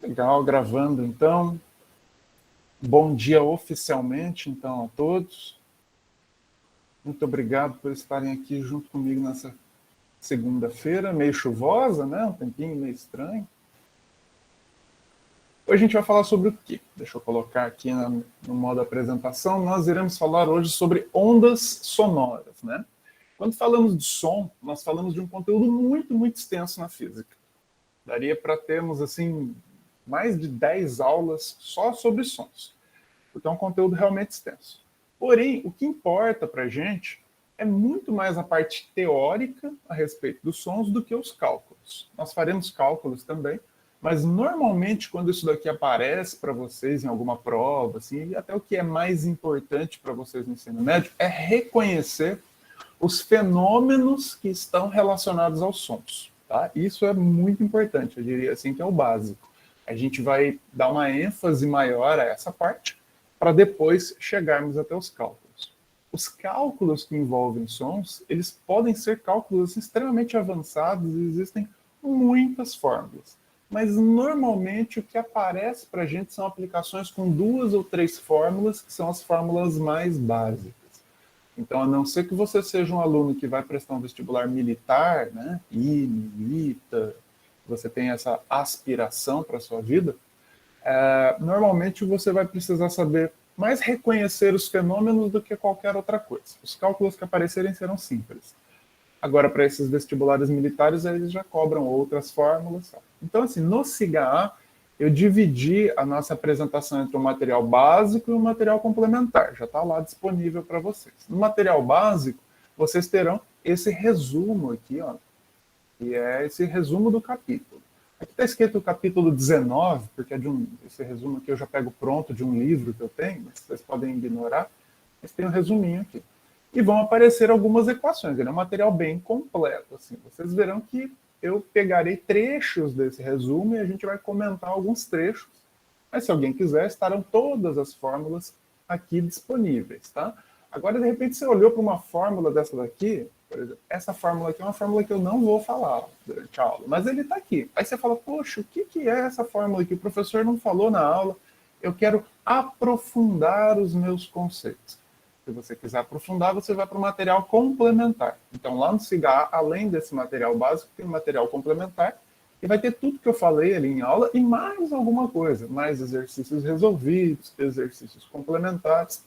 Legal, gravando então. Bom dia oficialmente então a todos. Muito obrigado por estarem aqui junto comigo nessa segunda-feira, meio chuvosa, né? Um tempinho meio estranho. Hoje a gente vai falar sobre o quê? Deixa eu colocar aqui no modo apresentação. Nós iremos falar hoje sobre ondas sonoras, né? Quando falamos de som, nós falamos de um conteúdo muito extenso na física. Daria para termos, assim, mais de 10 aulas só sobre sons. Porque é um conteúdo realmente extenso. Porém, o que importa para a gente é muito mais a parte teórica a respeito dos sons do que os cálculos. Nós faremos cálculos também, mas normalmente quando isso daqui aparece para vocês em alguma prova, assim, e até o que é mais importante para vocês no ensino médio é reconhecer os fenômenos que estão relacionados aos sons. Tá? Isso é muito importante, eu diria assim que é o básico. A gente vai dar uma ênfase maior a essa parte, para depois chegarmos até os cálculos. Os cálculos que envolvem sons, eles podem ser cálculos extremamente avançados e existem muitas fórmulas. Mas normalmente o que aparece para a gente são aplicações com 2 ou 3 fórmulas, que são as fórmulas mais básicas. Então, a não ser que você seja um aluno que vai prestar um vestibular militar, né, IME, ITA, você tem essa aspiração para a sua vida, normalmente você vai precisar saber mais reconhecer os fenômenos do que qualquer outra coisa. Os cálculos que aparecerem serão simples. Agora, para esses vestibulares militares, eles já cobram outras fórmulas. Então, assim, no SIGA-A, eu dividi a nossa apresentação entre o material básico e o material complementar. Já está lá disponível para vocês. No material básico, vocês terão esse resumo aqui, ó, que é esse resumo do capítulo. Aqui está escrito o capítulo 19, porque é esse resumo aqui eu já pego pronto de um livro que eu tenho, mas vocês podem ignorar, mas tem um resuminho aqui. E vão aparecer algumas equações, ele é um material bem completo. Assim. Vocês verão que eu pegarei trechos desse resumo e a gente vai comentar alguns trechos, mas se alguém quiser, estarão todas as fórmulas aqui disponíveis. Tá? Agora, de repente, você olhou para uma fórmula dessa daqui, por exemplo, essa fórmula aqui é uma fórmula que eu não vou falar durante a aula, mas ele está aqui. Aí você fala, poxa, o que é essa fórmula aqui? O professor não falou na aula, eu quero aprofundar os meus conceitos. Se você quiser aprofundar, você vai para o material complementar. Então, lá no SIGA, além desse material básico, tem um material complementar, e vai ter tudo que eu falei ali em aula e mais alguma coisa, mais exercícios resolvidos, exercícios complementares.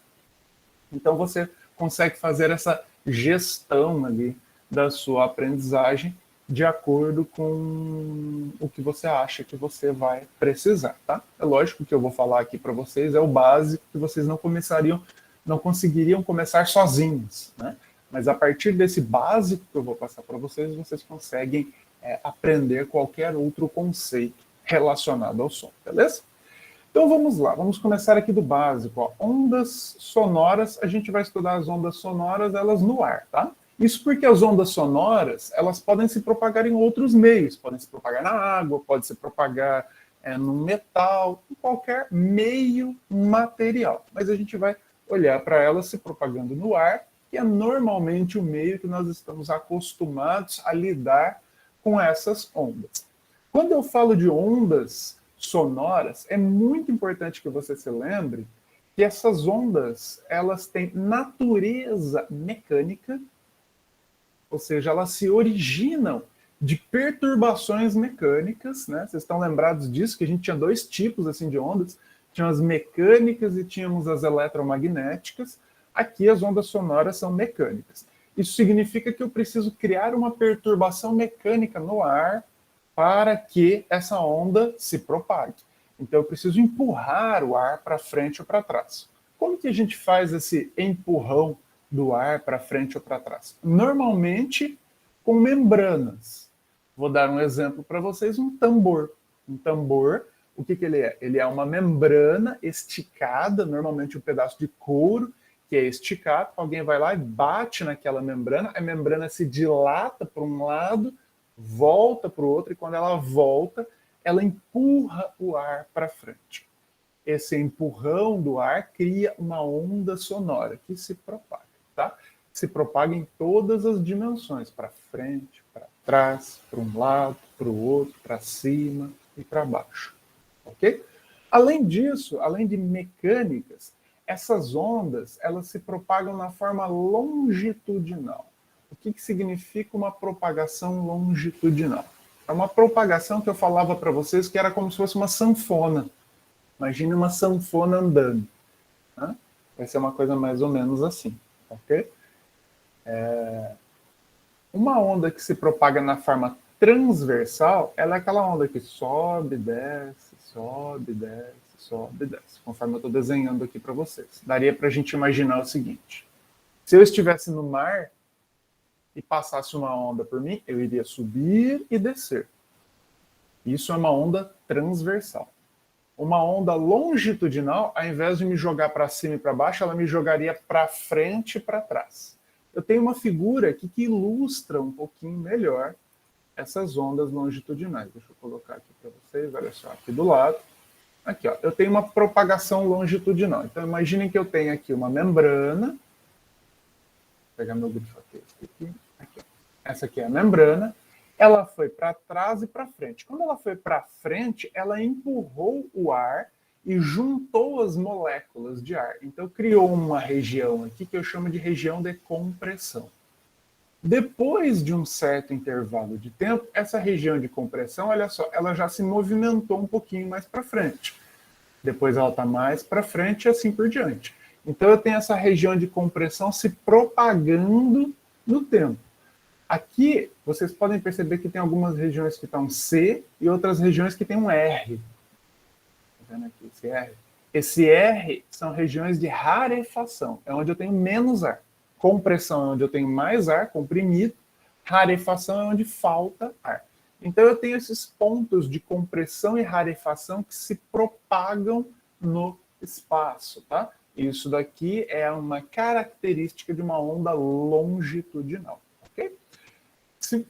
Então, você consegue fazer essa gestão ali da sua aprendizagem de acordo com o que você acha que você vai precisar, tá? É lógico que eu vou falar aqui para vocês, é o básico que vocês não conseguiriam começar sozinhos, né? Mas a partir desse básico que eu vou passar para vocês, vocês conseguem aprender qualquer outro conceito relacionado ao som, beleza? Então vamos lá, vamos começar aqui do básico. Ó. Ondas sonoras, a gente vai estudar as ondas sonoras, elas no ar, tá? Isso porque as ondas sonoras, elas podem se propagar em outros meios, podem se propagar na água, pode se propagar no metal, em qualquer meio material. Mas a gente vai olhar para elas se propagando no ar, que é normalmente o meio que nós estamos acostumados a lidar com essas ondas. Quando eu falo de ondas sonoras, é muito importante que você se lembre que essas ondas, elas têm natureza mecânica, ou seja, elas se originam de perturbações mecânicas, né? Vocês estão lembrados disso, que a gente tinha 2 tipos assim de ondas, tinham as mecânicas e tínhamos as eletromagnéticas. Aqui as ondas sonoras são mecânicas. Isso significa que eu preciso criar uma perturbação mecânica no ar para que essa onda se propague. Então eu preciso empurrar o ar para frente ou para trás. Como que a gente faz esse empurrão do ar para frente ou para trás? Normalmente com membranas. Vou dar um exemplo para vocês, um tambor. Um tambor, o que ele é? Ele é uma membrana esticada, normalmente um pedaço de couro, que é esticado, alguém vai lá e bate naquela membrana, a membrana se dilata para um lado, volta para o outro, e quando ela volta, ela empurra o ar para frente. Esse empurrão do ar cria uma onda sonora que se propaga, tá? Se propaga em todas as dimensões, para frente, para trás, para um lado, para o outro, para cima e para baixo. ok? Além disso, além de mecânicas, essas ondas, elas se propagam na forma longitudinal. O que significa uma propagação longitudinal? É uma propagação que eu falava para vocês que era como se fosse uma sanfona. Imagine uma sanfona andando. Né? Vai ser uma coisa mais ou menos assim, ok? Uma onda que se propaga na forma transversal, ela é aquela onda que sobe, desce, sobe, desce, conforme eu estou desenhando aqui para vocês. Daria para a gente imaginar o seguinte: se eu estivesse no mar e passasse uma onda por mim, eu iria subir e descer. Isso é uma onda transversal. Uma onda longitudinal, ao invés de me jogar para cima e para baixo, ela me jogaria para frente e para trás. Eu tenho uma figura aqui que ilustra um pouquinho melhor essas ondas longitudinais. Deixa eu colocar aqui para vocês, olha só, aqui do lado. Aqui, ó, eu tenho uma propagação longitudinal. Então, imaginem que eu tenho aqui uma membrana. Vou pegar meu grifo aqui. Aqui, ó. Essa aqui é a membrana. Ela foi para trás e para frente. Quando ela foi para frente, ela empurrou o ar e juntou as moléculas de ar. Então, criou uma região aqui que eu chamo de região de compressão. Depois de um certo intervalo de tempo, essa região de compressão, olha só, ela já se movimentou um pouquinho mais para frente. Depois ela está mais para frente e assim por diante. Então, eu tenho essa região de compressão se propagando no tempo. Aqui, vocês podem perceber que tem algumas regiões que estão C e outras regiões que tem um R. Tá vendo aqui esse R? Esse R são regiões de rarefação, é onde eu tenho menos ar. Compressão é onde eu tenho mais ar comprimido, rarefação é onde falta ar. Então eu tenho esses pontos de compressão e rarefação que se propagam no espaço, tá? Isso daqui é uma característica de uma onda longitudinal, ok?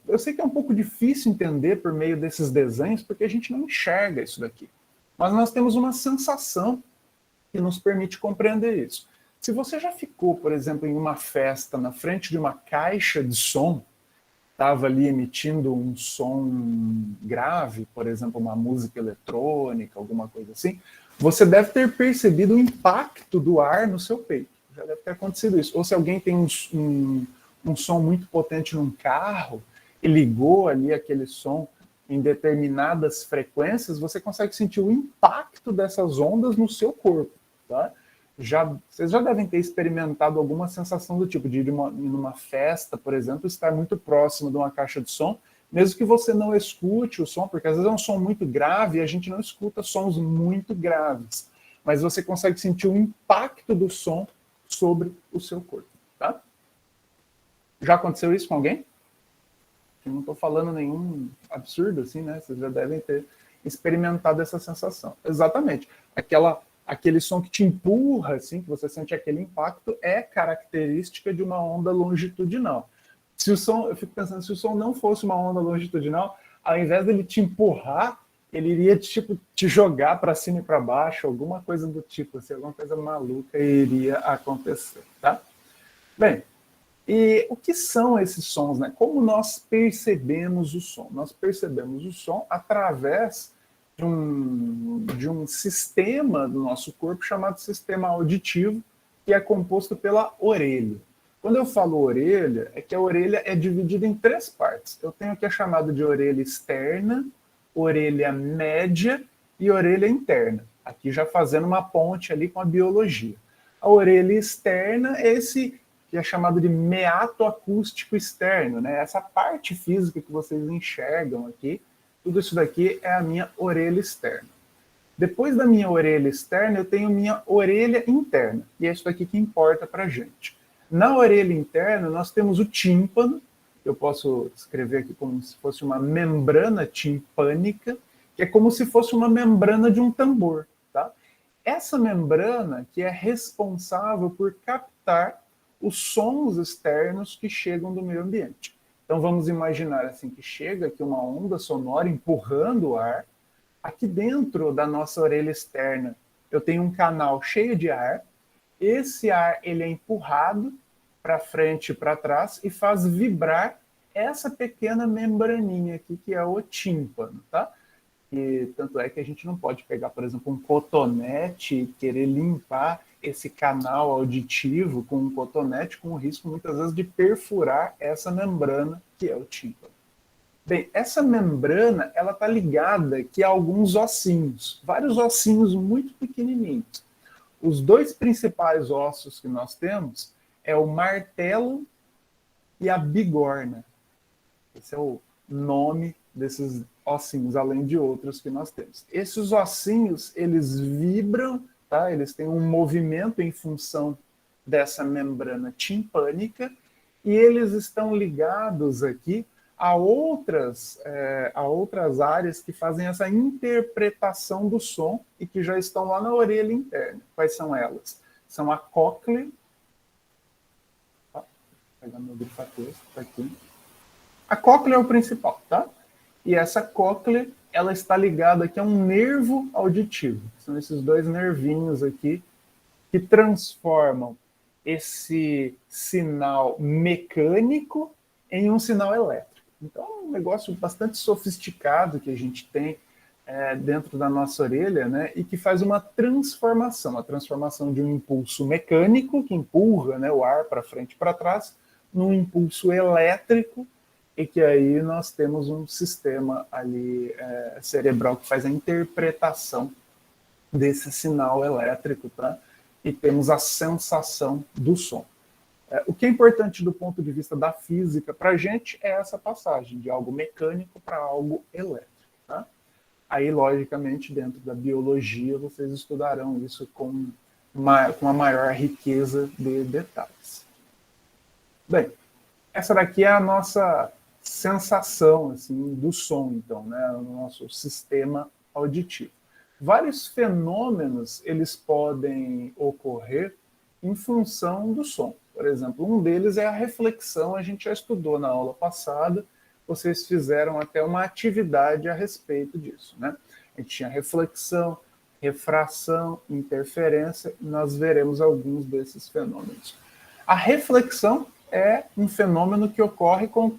Eu sei que é um pouco difícil entender por meio desses desenhos, porque a gente não enxerga isso daqui. Mas nós temos uma sensação que nos permite compreender isso. Se você já ficou, por exemplo, em uma festa na frente de uma caixa de som, estava ali emitindo um som grave, por exemplo, uma música eletrônica, alguma coisa assim, você deve ter percebido o impacto do ar no seu peito. Já deve ter acontecido isso. Ou se alguém tem um som muito potente num carro e ligou ali aquele som em determinadas frequências, você consegue sentir o impacto dessas ondas no seu corpo, tá? Vocês já devem ter experimentado alguma sensação do tipo de ir numa festa, por exemplo, estar muito próximo de uma caixa de som, mesmo que você não escute o som, porque às vezes é um som muito grave e a gente não escuta sons muito graves, mas você consegue sentir o impacto do som sobre o seu corpo, tá? Já aconteceu isso com alguém? Eu não estou falando nenhum absurdo assim, né? Vocês já devem ter experimentado essa sensação. Exatamente. Aquele som que te empurra, assim, que você sente aquele impacto, é característica de uma onda longitudinal. Eu fico pensando, se o som não fosse uma onda longitudinal, ao invés dele te empurrar, ele iria tipo, te jogar para cima e para baixo, alguma coisa do tipo, assim, alguma coisa maluca iria acontecer, tá? Bem, e o que são esses sons, né? Como nós percebemos o som? Nós percebemos o som através de um sistema do nosso corpo chamado sistema auditivo, que é composto pela orelha. Quando eu falo orelha, é que a orelha é dividida em 3 partes. Eu tenho aqui a chamada de orelha externa, orelha média e orelha interna. Aqui já fazendo uma ponte ali com a biologia. A orelha externa é esse que é chamado de meato acústico externo, né? Essa parte física que vocês enxergam aqui, tudo isso daqui é a minha orelha externa. Depois da minha orelha externa, eu tenho minha orelha interna, e é isso daqui que importa para a gente. Na orelha interna, nós temos o tímpano, eu posso escrever aqui como se fosse uma membrana timpânica, que é como se fosse uma membrana de um tambor, tá? Essa membrana que é responsável por captar os sons externos que chegam do meio ambiente. Então vamos imaginar assim que chega aqui uma onda sonora empurrando o ar. Aqui dentro da nossa orelha externa eu tenho um canal cheio de ar. Esse ar ele é empurrado para frente e para trás e faz vibrar essa pequena membraninha aqui que é o tímpano, tá? E tanto é que a gente não pode pegar, por exemplo, um cotonete e querer limpar esse canal auditivo com um cotonete, com o risco muitas vezes de perfurar essa membrana que é o tímpano. Bem, essa membrana ela está ligada aqui a alguns ossinhos, vários ossinhos muito pequenininhos. Os dois principais ossos que nós temos é o martelo e a bigorna. Esse é o nome desses ossinhos, além de outros que nós temos. Esses ossinhos, eles vibram, tá? Eles têm um movimento em função dessa membrana timpânica e eles estão ligados aqui a outras áreas que fazem essa interpretação do som e que já estão lá na orelha interna. Quais são elas? São a cóclea. Vou pegar meu grifador, tá aqui. A cóclea é o principal, tá? E essa cóclea, ela está ligada aqui a um nervo auditivo. São esses dois nervinhos aqui que transformam esse sinal mecânico em um sinal elétrico. Então, é um negócio bastante sofisticado que a gente tem dentro da nossa orelha, né? E que faz uma transformação de um impulso mecânico, que empurra, né, o ar para frente e para trás, num impulso elétrico, e que aí nós temos um sistema ali cerebral que faz a interpretação desse sinal elétrico, tá? E temos a sensação do som. O que é importante do ponto de vista da física para a gente é essa passagem de algo mecânico para algo elétrico, tá? Aí, logicamente, dentro da biologia, vocês estudarão isso com uma maior riqueza de detalhes. Bem, essa daqui é a nossa sensação assim, do som, então, né? O nosso sistema auditivo. Vários fenômenos eles podem ocorrer em função do som. Por exemplo, um deles é a reflexão, a gente já estudou na aula passada, vocês fizeram até uma atividade a respeito disso, né? A gente tinha reflexão, refração, interferência, e nós veremos alguns desses fenômenos. A reflexão é um fenômeno que ocorre com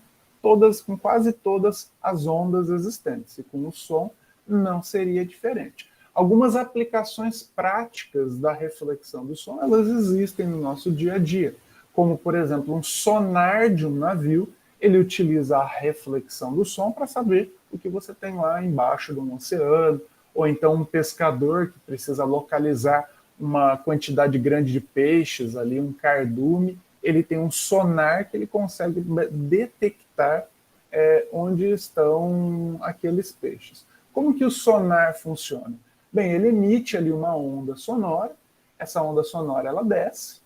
quase todas as ondas existentes, e com o som não seria diferente. Algumas aplicações práticas da reflexão do som, elas existem no nosso dia a dia, como, por exemplo, um sonar de um navio, ele utiliza a reflexão do som para saber o que você tem lá embaixo do oceano, ou então um pescador que precisa localizar uma quantidade grande de peixes ali, um cardume, ele tem um sonar que ele consegue detectar onde estão aqueles peixes. Como que o sonar funciona? Bem, ele emite ali uma onda sonora, essa onda sonora ela desce,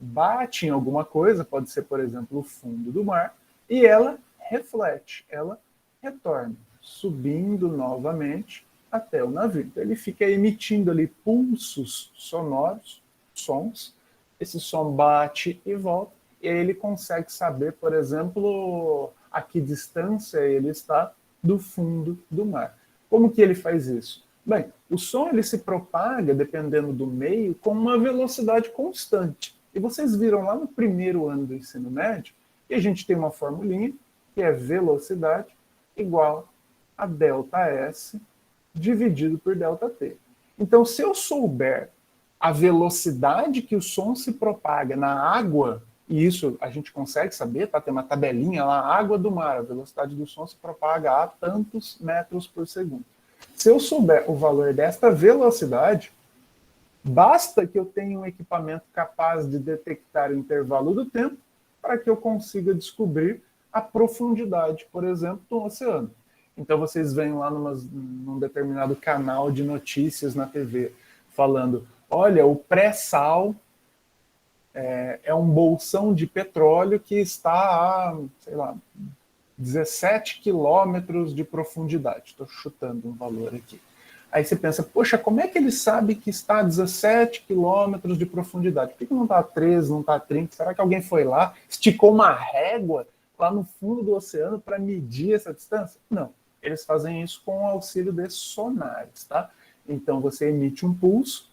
bate em alguma coisa, pode ser, por exemplo, o fundo do mar, e ela reflete, ela retorna, subindo novamente até o navio. Então, ele fica emitindo ali pulsos sonoros, sons, esse som bate e volta, e aí ele consegue saber, por exemplo, a que distância ele está do fundo do mar. Como que ele faz isso? Bem, o som ele se propaga, dependendo do meio, com uma velocidade constante. E vocês viram lá no primeiro ano do ensino médio que a gente tem uma formulinha que é velocidade igual a ΔS dividido por ΔT. Então, se eu souber a velocidade que o som se propaga na água, e isso a gente consegue saber, tá? Tem uma tabelinha lá, água do mar, a velocidade do som se propaga a tantos metros por segundo. Se eu souber o valor desta velocidade, basta que eu tenha um equipamento capaz de detectar o intervalo do tempo para que eu consiga descobrir a profundidade, por exemplo, do oceano. Então vocês veem lá num determinado canal de notícias na TV falando, olha, o pré-sal é um bolsão de petróleo que está a, sei lá, 17 quilômetros de profundidade. Estou chutando um valor aqui. Aí você pensa, poxa, como é que ele sabe que está a 17 quilômetros de profundidade? Por que não está a 13, não está a 30? Será que alguém foi lá, esticou uma régua lá no fundo do oceano para medir essa distância? Não. Eles fazem isso com o auxílio de sonares, tá? Então você emite um pulso,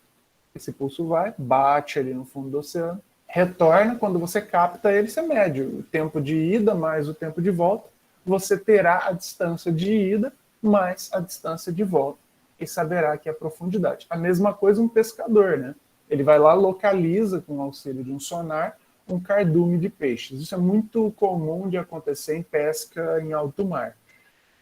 esse pulso vai, bate ali no fundo do oceano, retorna, quando você capta ele, você mede o tempo de ida mais o tempo de volta, você terá a distância de ida mais a distância de volta e saberá que é a profundidade. A mesma coisa um pescador, né? Ele vai lá, localiza com o auxílio de um sonar um cardume de peixes. Isso é muito comum de acontecer em pesca em alto mar.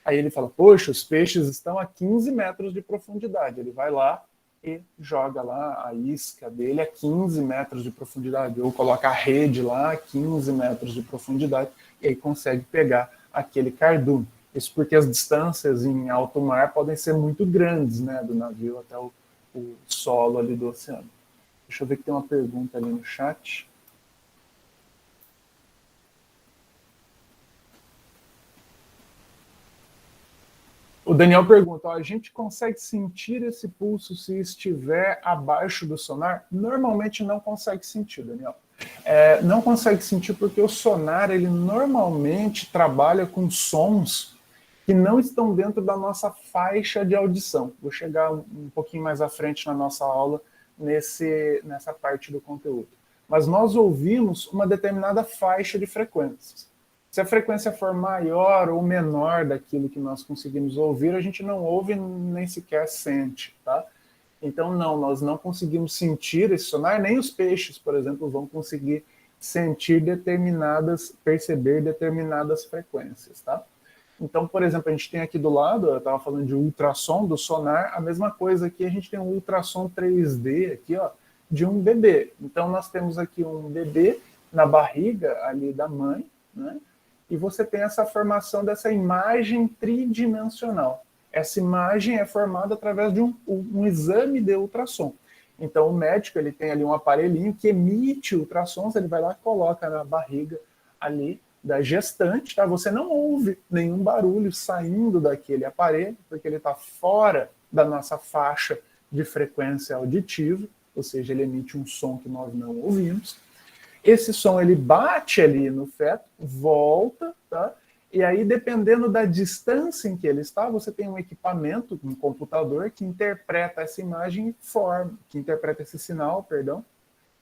Aí ele fala, poxa, os peixes estão a 15 metros de profundidade. Ele vai lá e joga lá a isca dele a 15 metros de profundidade, ou coloca a rede lá a 15 metros de profundidade, e aí consegue pegar aquele cardume. Isso porque as distâncias em alto mar podem ser muito grandes, né, do navio até o solo ali do oceano. Deixa eu ver que tem uma pergunta ali no chat. O Daniel pergunta, ó, a gente consegue sentir esse pulso se estiver abaixo do sonar? Normalmente não consegue sentir, Daniel. Não consegue sentir porque o sonar, ele normalmente trabalha com sons que não estão dentro da nossa faixa de audição. Vou chegar um pouquinho mais à frente na nossa aula nessa parte do conteúdo. Mas nós ouvimos uma determinada faixa de frequências. Se a frequência for maior ou menor daquilo que nós conseguimos ouvir, a gente não ouve nem sequer sente, tá? Então, não, nós não conseguimos sentir esse sonar, nem os peixes, por exemplo, vão conseguir perceber determinadas frequências, tá? Então, por exemplo, a gente tem aqui do lado, eu estava falando de ultrassom do sonar, a mesma coisa aqui, a gente tem um ultrassom 3D aqui, ó, de um bebê. Então, nós temos aqui um bebê na barriga ali da mãe, né? E você tem essa formação dessa imagem tridimensional. Essa imagem é formada através de um exame de ultrassom. Então, o médico ele tem ali um aparelhinho que emite ultrassons, ele vai lá e coloca na barriga ali da gestante, tá? Você não ouve nenhum barulho saindo daquele aparelho, porque ele está fora da nossa faixa de frequência auditiva, ou seja, ele emite um som que nós não ouvimos. Esse som ele bate ali no feto, volta, tá? E aí, dependendo da distância em que ele está, você tem um equipamento, um computador, que interpreta essa imagem que interpreta esse sinal, perdão,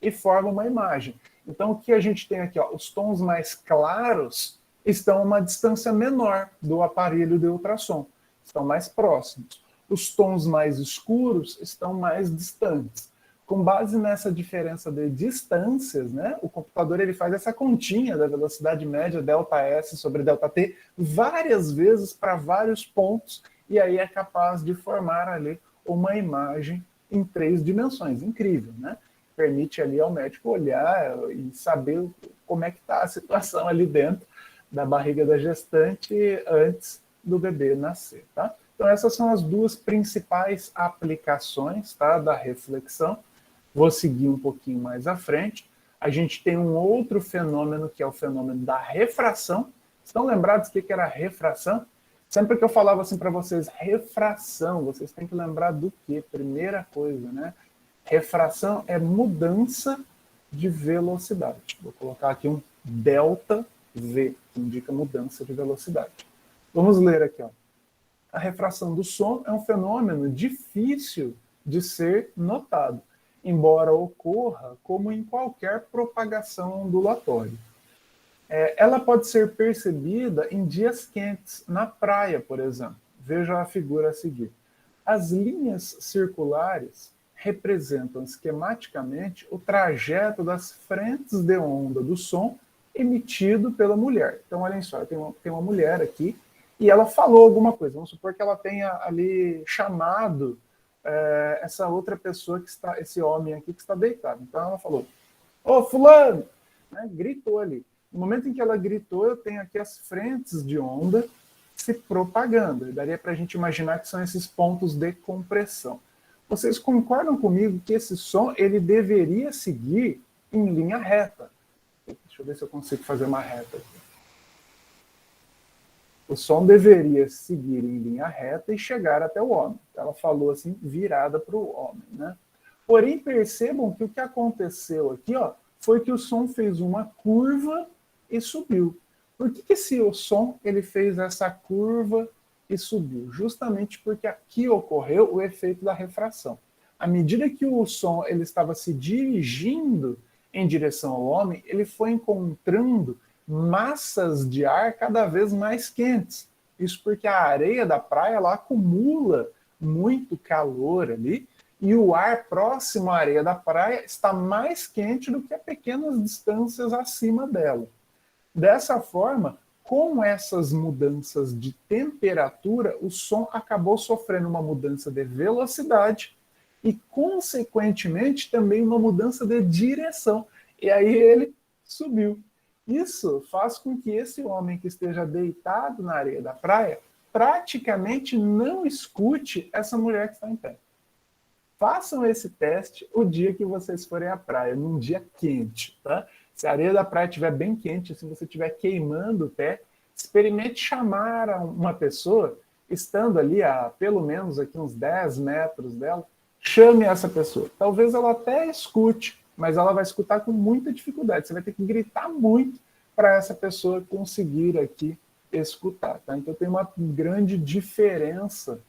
e forma uma imagem. Então, o que a gente tem aqui, ó, os tons mais claros estão a uma distância menor do aparelho de ultrassom, estão mais próximos. Os tons mais escuros estão mais distantes. Com base nessa diferença de distâncias, né, o computador ele faz essa continha da velocidade média ΔS sobre ΔT várias vezes para vários pontos, e aí é capaz de formar ali uma imagem em 3 dimensões. Incrível, né? Permite ali ao médico olhar e saber como é que está a situação ali dentro da barriga da gestante antes do bebê nascer, tá? Então essas são as duas principais aplicações, tá, da reflexão. Vou seguir um pouquinho mais à frente. A gente tem um outro fenômeno, que é o fenômeno da refração. Estão lembrados do que era refração? Sempre que eu falava assim para vocês, refração, vocês têm que lembrar do quê? Primeira coisa, né? Refração é mudança de velocidade. Vou colocar aqui um ΔV, que indica mudança de velocidade. Vamos ler aqui, ó. A refração do som é um fenômeno difícil de ser notado, embora ocorra como em qualquer propagação ondulatória. Ela pode ser percebida em dias quentes, na praia, por exemplo. Veja a figura a seguir. As linhas circulares representam esquematicamente o trajeto das frentes de onda do som emitido pela mulher. Então, olhem só, tem uma mulher aqui e ela falou alguma coisa. Vamos supor que ela tenha ali chamado essa outra pessoa que está, esse homem aqui que está deitado. Então ela falou, ô fulano, né, gritou ali. No momento em que ela gritou, eu tenho aqui as frentes de onda se propagando. Daria para a gente imaginar que são esses pontos de compressão. Vocês concordam comigo que esse som ele deveria seguir em linha reta? Deixa eu ver se eu consigo fazer uma reta aqui. O som deveria seguir em linha reta e chegar até o homem. Ela falou assim, virada para o homem, né? Porém, percebam que o que aconteceu aqui, ó, foi que o som fez uma curva e subiu. Por que o som ele fez essa curva e subiu? Justamente porque aqui ocorreu o efeito da refração. À medida que o som ele estava se dirigindo em direção ao homem, ele foi encontrando massas de ar cada vez mais quentes. Isso porque a areia da praia ela acumula muito calor ali e o ar próximo à areia da praia está mais quente do que a pequenas distâncias acima dela. Dessa forma, com essas mudanças de temperatura, o som acabou sofrendo uma mudança de velocidade e, consequentemente, também uma mudança de direção. E aí ele subiu. Isso faz com que esse homem que esteja deitado na areia da praia praticamente não escute essa mulher que está em pé. Façam esse teste o dia que vocês forem à praia, num dia quente, tá? Se a areia da praia estiver bem quente, se você estiver queimando o pé, experimente chamar uma pessoa, estando ali a pelo menos aqui uns 10 metros dela, chame essa pessoa. Talvez ela até escute, mas ela vai escutar com muita dificuldade. Você vai ter que gritar muito para essa pessoa conseguir aqui escutar, tá? Então tem uma grande diferença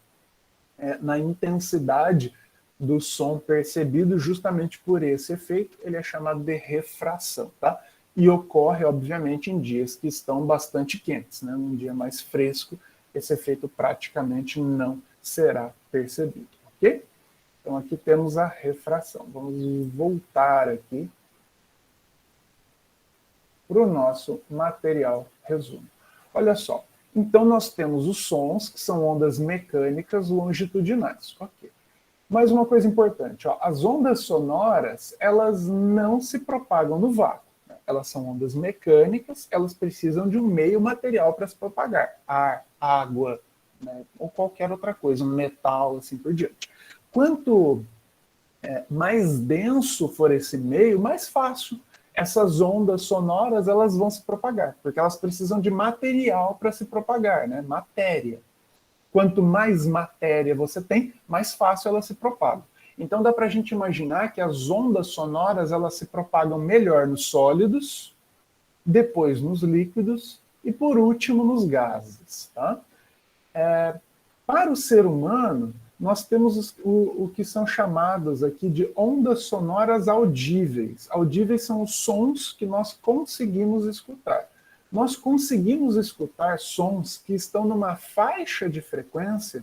na intensidade do som percebido justamente por esse efeito. Ele é chamado de refração, tá? E ocorre, obviamente, em dias que estão bastante quentes, né? Num dia mais fresco, esse efeito praticamente não será percebido, ok? Então aqui temos a refração. Vamos voltar aqui para o nosso material resumo. Olha só, então nós temos os sons, que são ondas mecânicas longitudinais, ok? Mas uma coisa importante, ó, as ondas sonoras, elas não se propagam no vácuo. Né? Elas são ondas mecânicas, elas precisam de um meio material para se propagar. Ar, água, né? Ou qualquer outra coisa, um metal, assim por diante. Quanto mais denso for esse meio, mais fácil essas ondas sonoras elas vão se propagar, porque elas precisam de material para se propagar, né? Matéria. Quanto mais matéria você tem, mais fácil ela se propaga. Então dá para a gente imaginar que as ondas sonoras elas se propagam melhor nos sólidos, depois nos líquidos e por último nos gases. Tá? Para o ser humano, nós temos o que são chamados aqui de ondas sonoras audíveis. Audíveis são os sons que nós conseguimos escutar. Nós conseguimos escutar sons que estão numa faixa de frequência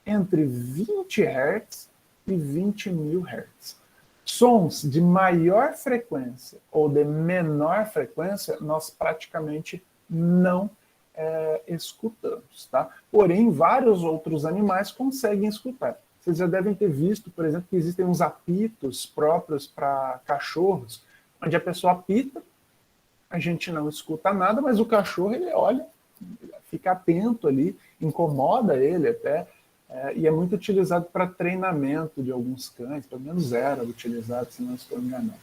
entre 20 Hz e 20.000 Hz. Sons de maior frequência ou de menor frequência, nós praticamente não escutamos. Tá? Porém, vários outros animais conseguem escutar. Vocês já devem ter visto, por exemplo, que existem uns apitos próprios para cachorros, onde a pessoa apita, a gente não escuta nada, mas o cachorro, ele olha, fica atento ali, incomoda ele até, e é muito utilizado para treinamento de alguns cães, pelo menos era utilizado, se não estou enganado.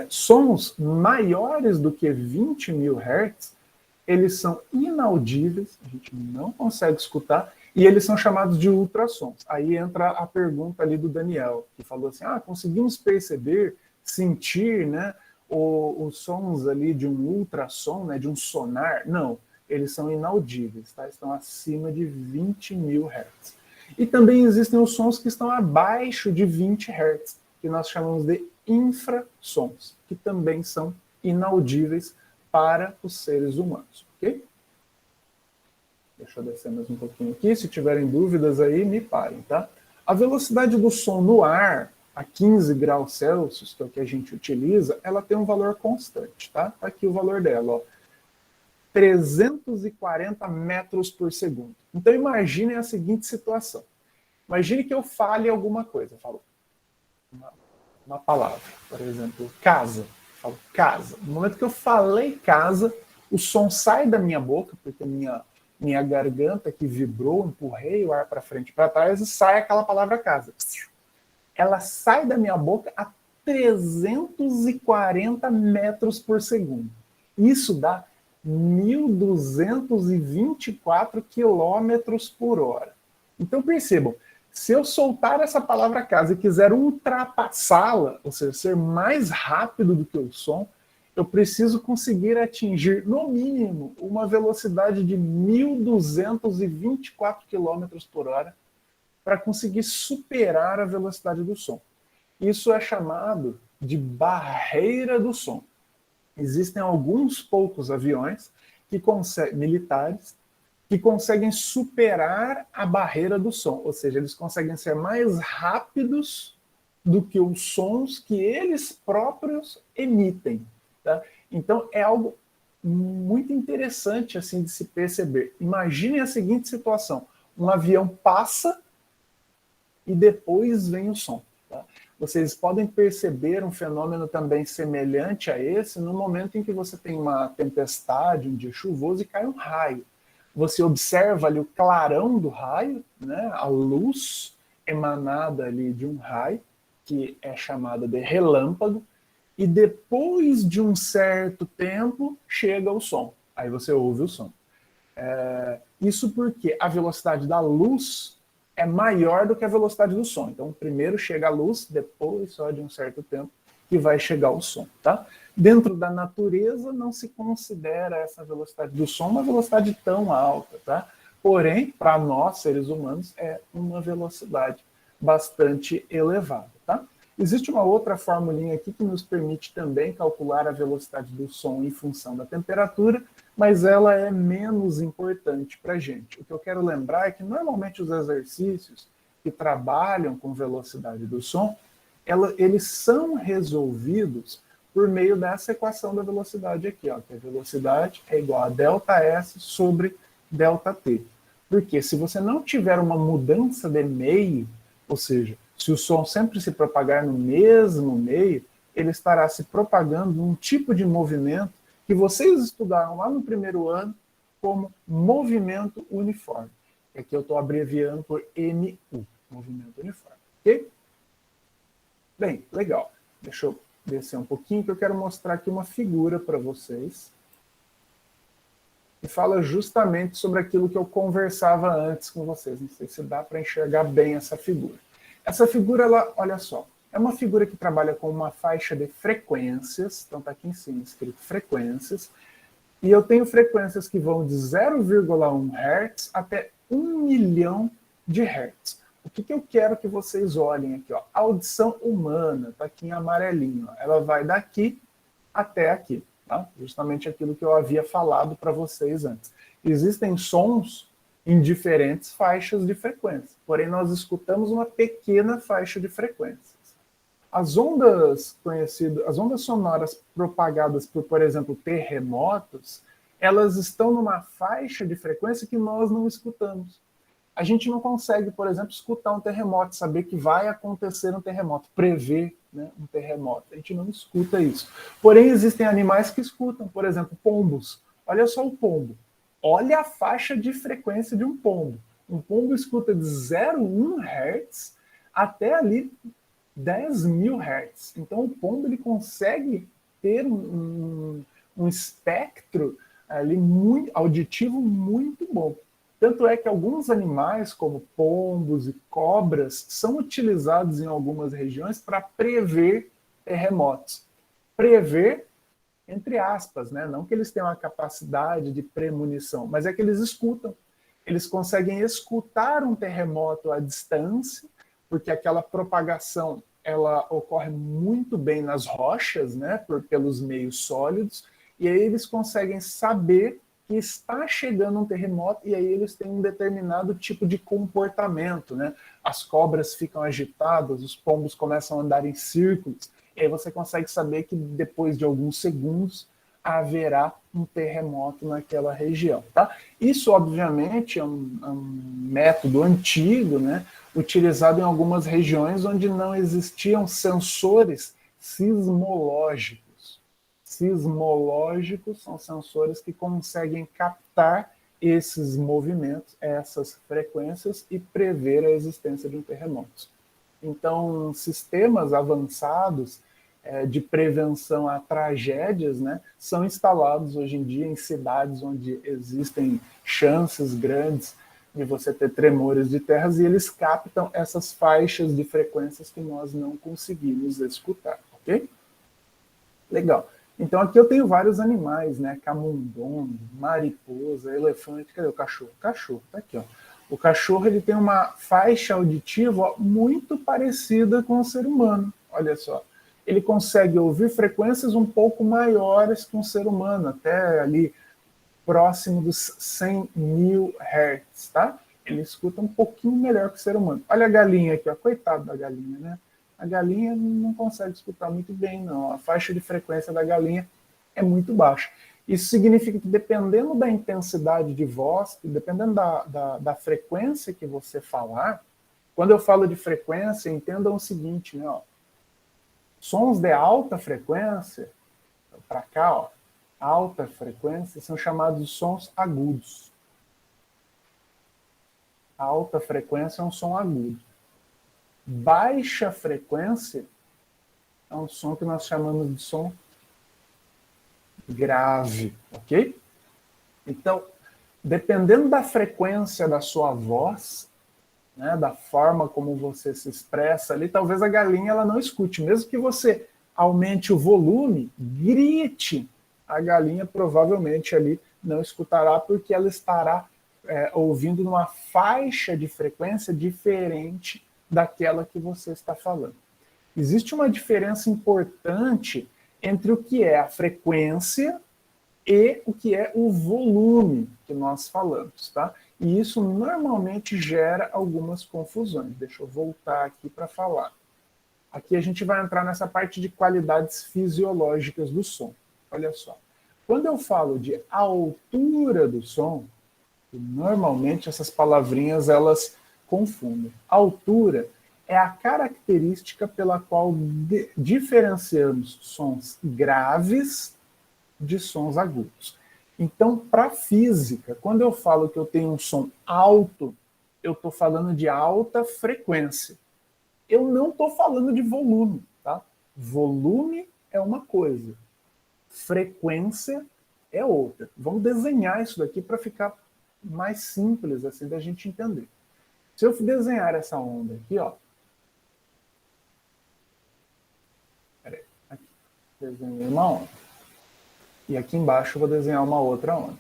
Sons maiores do que 20.000 Hz, eles são inaudíveis, a gente não consegue escutar, e eles são chamados de ultrassons. Aí entra a pergunta ali do Daniel, que falou assim, conseguimos perceber, sentir, né, os sons ali de um ultrassom, né, de um sonar? Não, eles são inaudíveis, tá? Estão acima de 20.000 Hz. E também existem os sons que estão abaixo de 20 Hz, que nós chamamos de infrassons, que também são inaudíveis para os seres humanos, ok? Deixa eu descer mais um pouquinho aqui, se tiverem dúvidas aí, me parem, tá? A velocidade do som no ar, a 15 graus Celsius, que é o que a gente utiliza, ela tem um valor constante, tá? Tá aqui o valor dela, ó. 340 metros por segundo. Então imaginem a seguinte situação. Imagine que eu fale alguma coisa, eu falo uma palavra, por exemplo, casa. Eu falo casa. No momento que eu falei casa, o som sai da minha boca, porque minha garganta que vibrou, empurrei o ar para frente e para trás e sai aquela palavra casa. Ela sai da minha boca a 340 metros por segundo. Isso dá 1.224 quilômetros por hora. Então percebam, se eu soltar essa palavra casa e quiser ultrapassá-la, ou seja, ser mais rápido do que o som, eu preciso conseguir atingir, no mínimo, uma velocidade de 1.224 quilômetros por hora para conseguir superar a velocidade do som. Isso é chamado de barreira do som. Existem alguns poucos aviões que militares que conseguem superar a barreira do som, ou seja, eles conseguem ser mais rápidos do que os sons que eles próprios emitem. Tá? Então é algo muito interessante assim de se perceber. Imagine a seguinte situação: um avião passa e depois vem o som. Tá? Vocês podem perceber um fenômeno também semelhante a esse no momento em que você tem uma tempestade, um dia chuvoso e cai um raio. Você observa ali o clarão do raio, né, a luz emanada ali de um raio, que é chamada de relâmpago, e depois de um certo tempo chega o som. Aí você ouve o som. Isso porque a velocidade da luz é maior do que a velocidade do som. Então, primeiro chega a luz, depois, só de um certo tempo, que vai chegar o som. Tá? Dentro da natureza, não se considera essa velocidade do som uma velocidade tão alta. Tá? Porém, para nós, seres humanos, é uma velocidade bastante elevada. Tá? Existe uma outra formulinha aqui que nos permite também calcular a velocidade do som em função da temperatura, mas ela é menos importante para a gente. O que eu quero lembrar é que normalmente os exercícios que trabalham com velocidade do som, eles são resolvidos por meio dessa equação da velocidade aqui, ó, que a velocidade é igual a ΔS sobre ΔT. Porque se você não tiver uma mudança de meio, ou seja, se o som sempre se propagar no mesmo meio, ele estará se propagando num tipo de movimento que vocês estudaram lá no primeiro ano como movimento uniforme. Aqui eu estou abreviando por MU, movimento uniforme. Ok? Bem, legal. Deixa eu descer um pouquinho, que eu quero mostrar aqui uma figura para vocês que fala justamente sobre aquilo que eu conversava antes com vocês. Não sei se dá para enxergar bem essa figura. Essa figura, ela, olha só, é uma figura que trabalha com uma faixa de frequências, então está aqui em cima escrito frequências, e eu tenho frequências que vão de 0,1 Hz até 1 milhão de Hz. O que eu quero que vocês olhem aqui? Ó? A audição humana, está aqui em amarelinho, ó. Ela vai daqui até aqui, tá? Justamente aquilo que eu havia falado para vocês antes. Existem sons em diferentes faixas de frequência, porém nós escutamos uma pequena faixa de frequências. As ondas conhecidas, as ondas sonoras propagadas por exemplo, terremotos, elas estão numa faixa de frequência que nós não escutamos. A gente não consegue, por exemplo, escutar um terremoto, saber que vai acontecer um terremoto, prever, né, um terremoto. A gente não escuta isso. Porém, existem animais que escutam, por exemplo, pombos. Olha só o pombo. Olha a faixa de frequência de um pombo. Um pombo escuta de 0,1 Hz até ali 10.000 Hz. Então o pombo ele consegue ter um espectro ali muito auditivo muito bom. Tanto é que alguns animais, como pombos e cobras, são utilizados em algumas regiões para prever terremotos. Prever, entre aspas, né? Não que eles tenham a capacidade de premonição, mas é que eles escutam. Eles conseguem escutar um terremoto à distância, porque aquela propagação ela ocorre muito bem nas rochas, né? Pelos meios sólidos, e aí eles conseguem saber que está chegando um terremoto, e aí eles têm um determinado tipo de comportamento, né? As cobras ficam agitadas, os pombos começam a andar em círculos, e aí você consegue saber que depois de alguns segundos haverá um terremoto naquela região, tá? Isso, obviamente, é um método antigo, né? Utilizado em algumas regiões onde não existiam sensores sismológicos. Sismológicos são sensores que conseguem captar esses movimentos, essas frequências e prever a existência de um terremoto. Então, sistemas avançados de prevenção a tragédias, né, são instalados hoje em dia em cidades onde existem chances grandes de você ter tremores de terras, e eles captam essas faixas de frequências que nós não conseguimos escutar, ok? Legal. Então aqui eu tenho vários animais, né? Camundongo, mariposa, elefante. Cadê o cachorro? Cachorro, tá aqui, ó. O cachorro ele tem uma faixa auditiva ó, muito parecida com o ser humano. Olha só. Ele consegue ouvir frequências um pouco maiores que um ser humano, até ali próximo dos 100 mil Hz, tá? Ele escuta um pouquinho melhor que o ser humano. Olha a galinha aqui, ó, coitado da galinha, né? A galinha não consegue escutar muito bem, não. A faixa de frequência da galinha é muito baixa. Isso significa que dependendo da intensidade de voz, dependendo da frequência que você falar, quando eu falo de frequência, entendam o seguinte, né? Ó, sons de alta frequência, para cá, ó, alta frequência, são chamados de sons agudos. A alta frequência é um som agudo. Baixa frequência é um som que nós chamamos de som grave, ok? Então, dependendo da frequência da sua voz, né, da forma como você se expressa ali, talvez a galinha ela não escute. Mesmo que você aumente o volume, grite, a galinha provavelmente ali não escutará, porque ela estará ouvindo numa faixa de frequência diferente daquela que você está falando. Existe uma diferença importante entre o que é a frequência e o que é o volume que nós falamos, tá? E isso normalmente gera algumas confusões. Deixa eu voltar aqui para falar. Aqui a gente vai entrar nessa parte de qualidades fisiológicas do som. Olha só. Quando eu falo de altura do som, normalmente essas palavrinhas elas confundem. Altura é a característica pela qual diferenciamos sons graves de sons agudos. Então, para a física, quando eu falo que eu tenho um som alto, eu estou falando de alta frequência. Eu não estou falando de volume, tá? Volume é uma coisa, frequência é outra. Vamos desenhar isso daqui para ficar mais simples assim da gente entender. Se eu desenhar essa onda aqui, ó, peraí, aqui, desenhei uma onda. E aqui embaixo eu vou desenhar uma outra onda.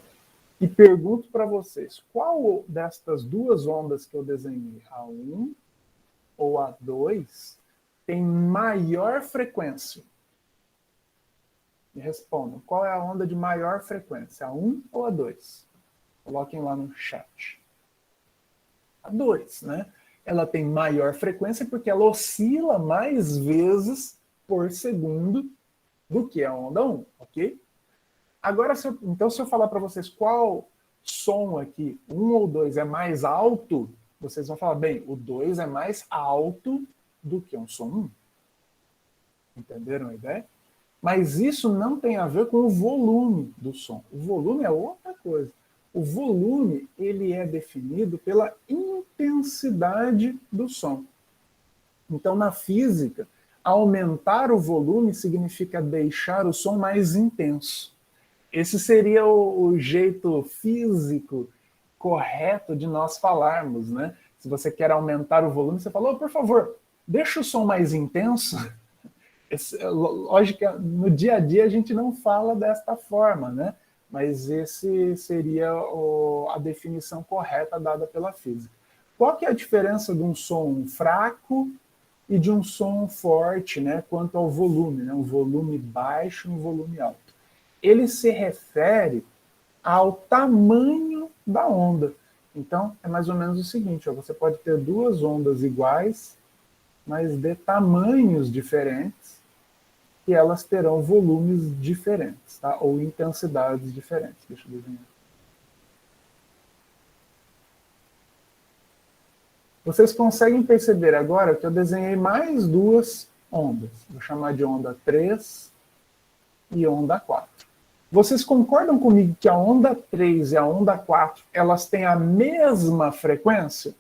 E pergunto para vocês, qual destas duas ondas que eu desenhei, a 1 ou a 2, tem maior frequência? Me respondam, qual é a onda de maior frequência, a 1 ou a 2? Coloquem lá no chat. A 2, né? Ela tem maior frequência porque ela oscila mais vezes por segundo do que a onda 1, ok? Agora, então, se eu falar para vocês qual som aqui, 1 ou 2, é mais alto, vocês vão falar, bem, o 2 é mais alto do que um som 1. Entenderam a ideia? Mas isso não tem a ver com o volume do som. O volume é outra coisa. O volume, ele é definido pela intensidade do som. Então, na física, aumentar o volume significa deixar o som mais intenso. Esse seria o jeito físico correto de nós falarmos, né? Se você quer aumentar o volume, você fala, por favor, deixa o som mais intenso. Lógica, no dia a dia a gente não fala desta forma, né? Mas esse seria a definição correta dada pela física. Qual que é a diferença de um som fraco e de um som forte, né? Quanto ao volume, né? Um volume baixo e um volume alto. Ele se refere ao tamanho da onda. Então, é mais ou menos o seguinte, ó, você pode ter duas ondas iguais, mas de tamanhos diferentes, e elas terão volumes diferentes, tá? Ou intensidades diferentes. Deixa eu desenhar. Vocês conseguem perceber agora que eu desenhei mais duas ondas. Vou chamar de onda 3 e onda 4. Vocês concordam comigo que a onda 3 e a onda 4, elas têm a mesma frequência?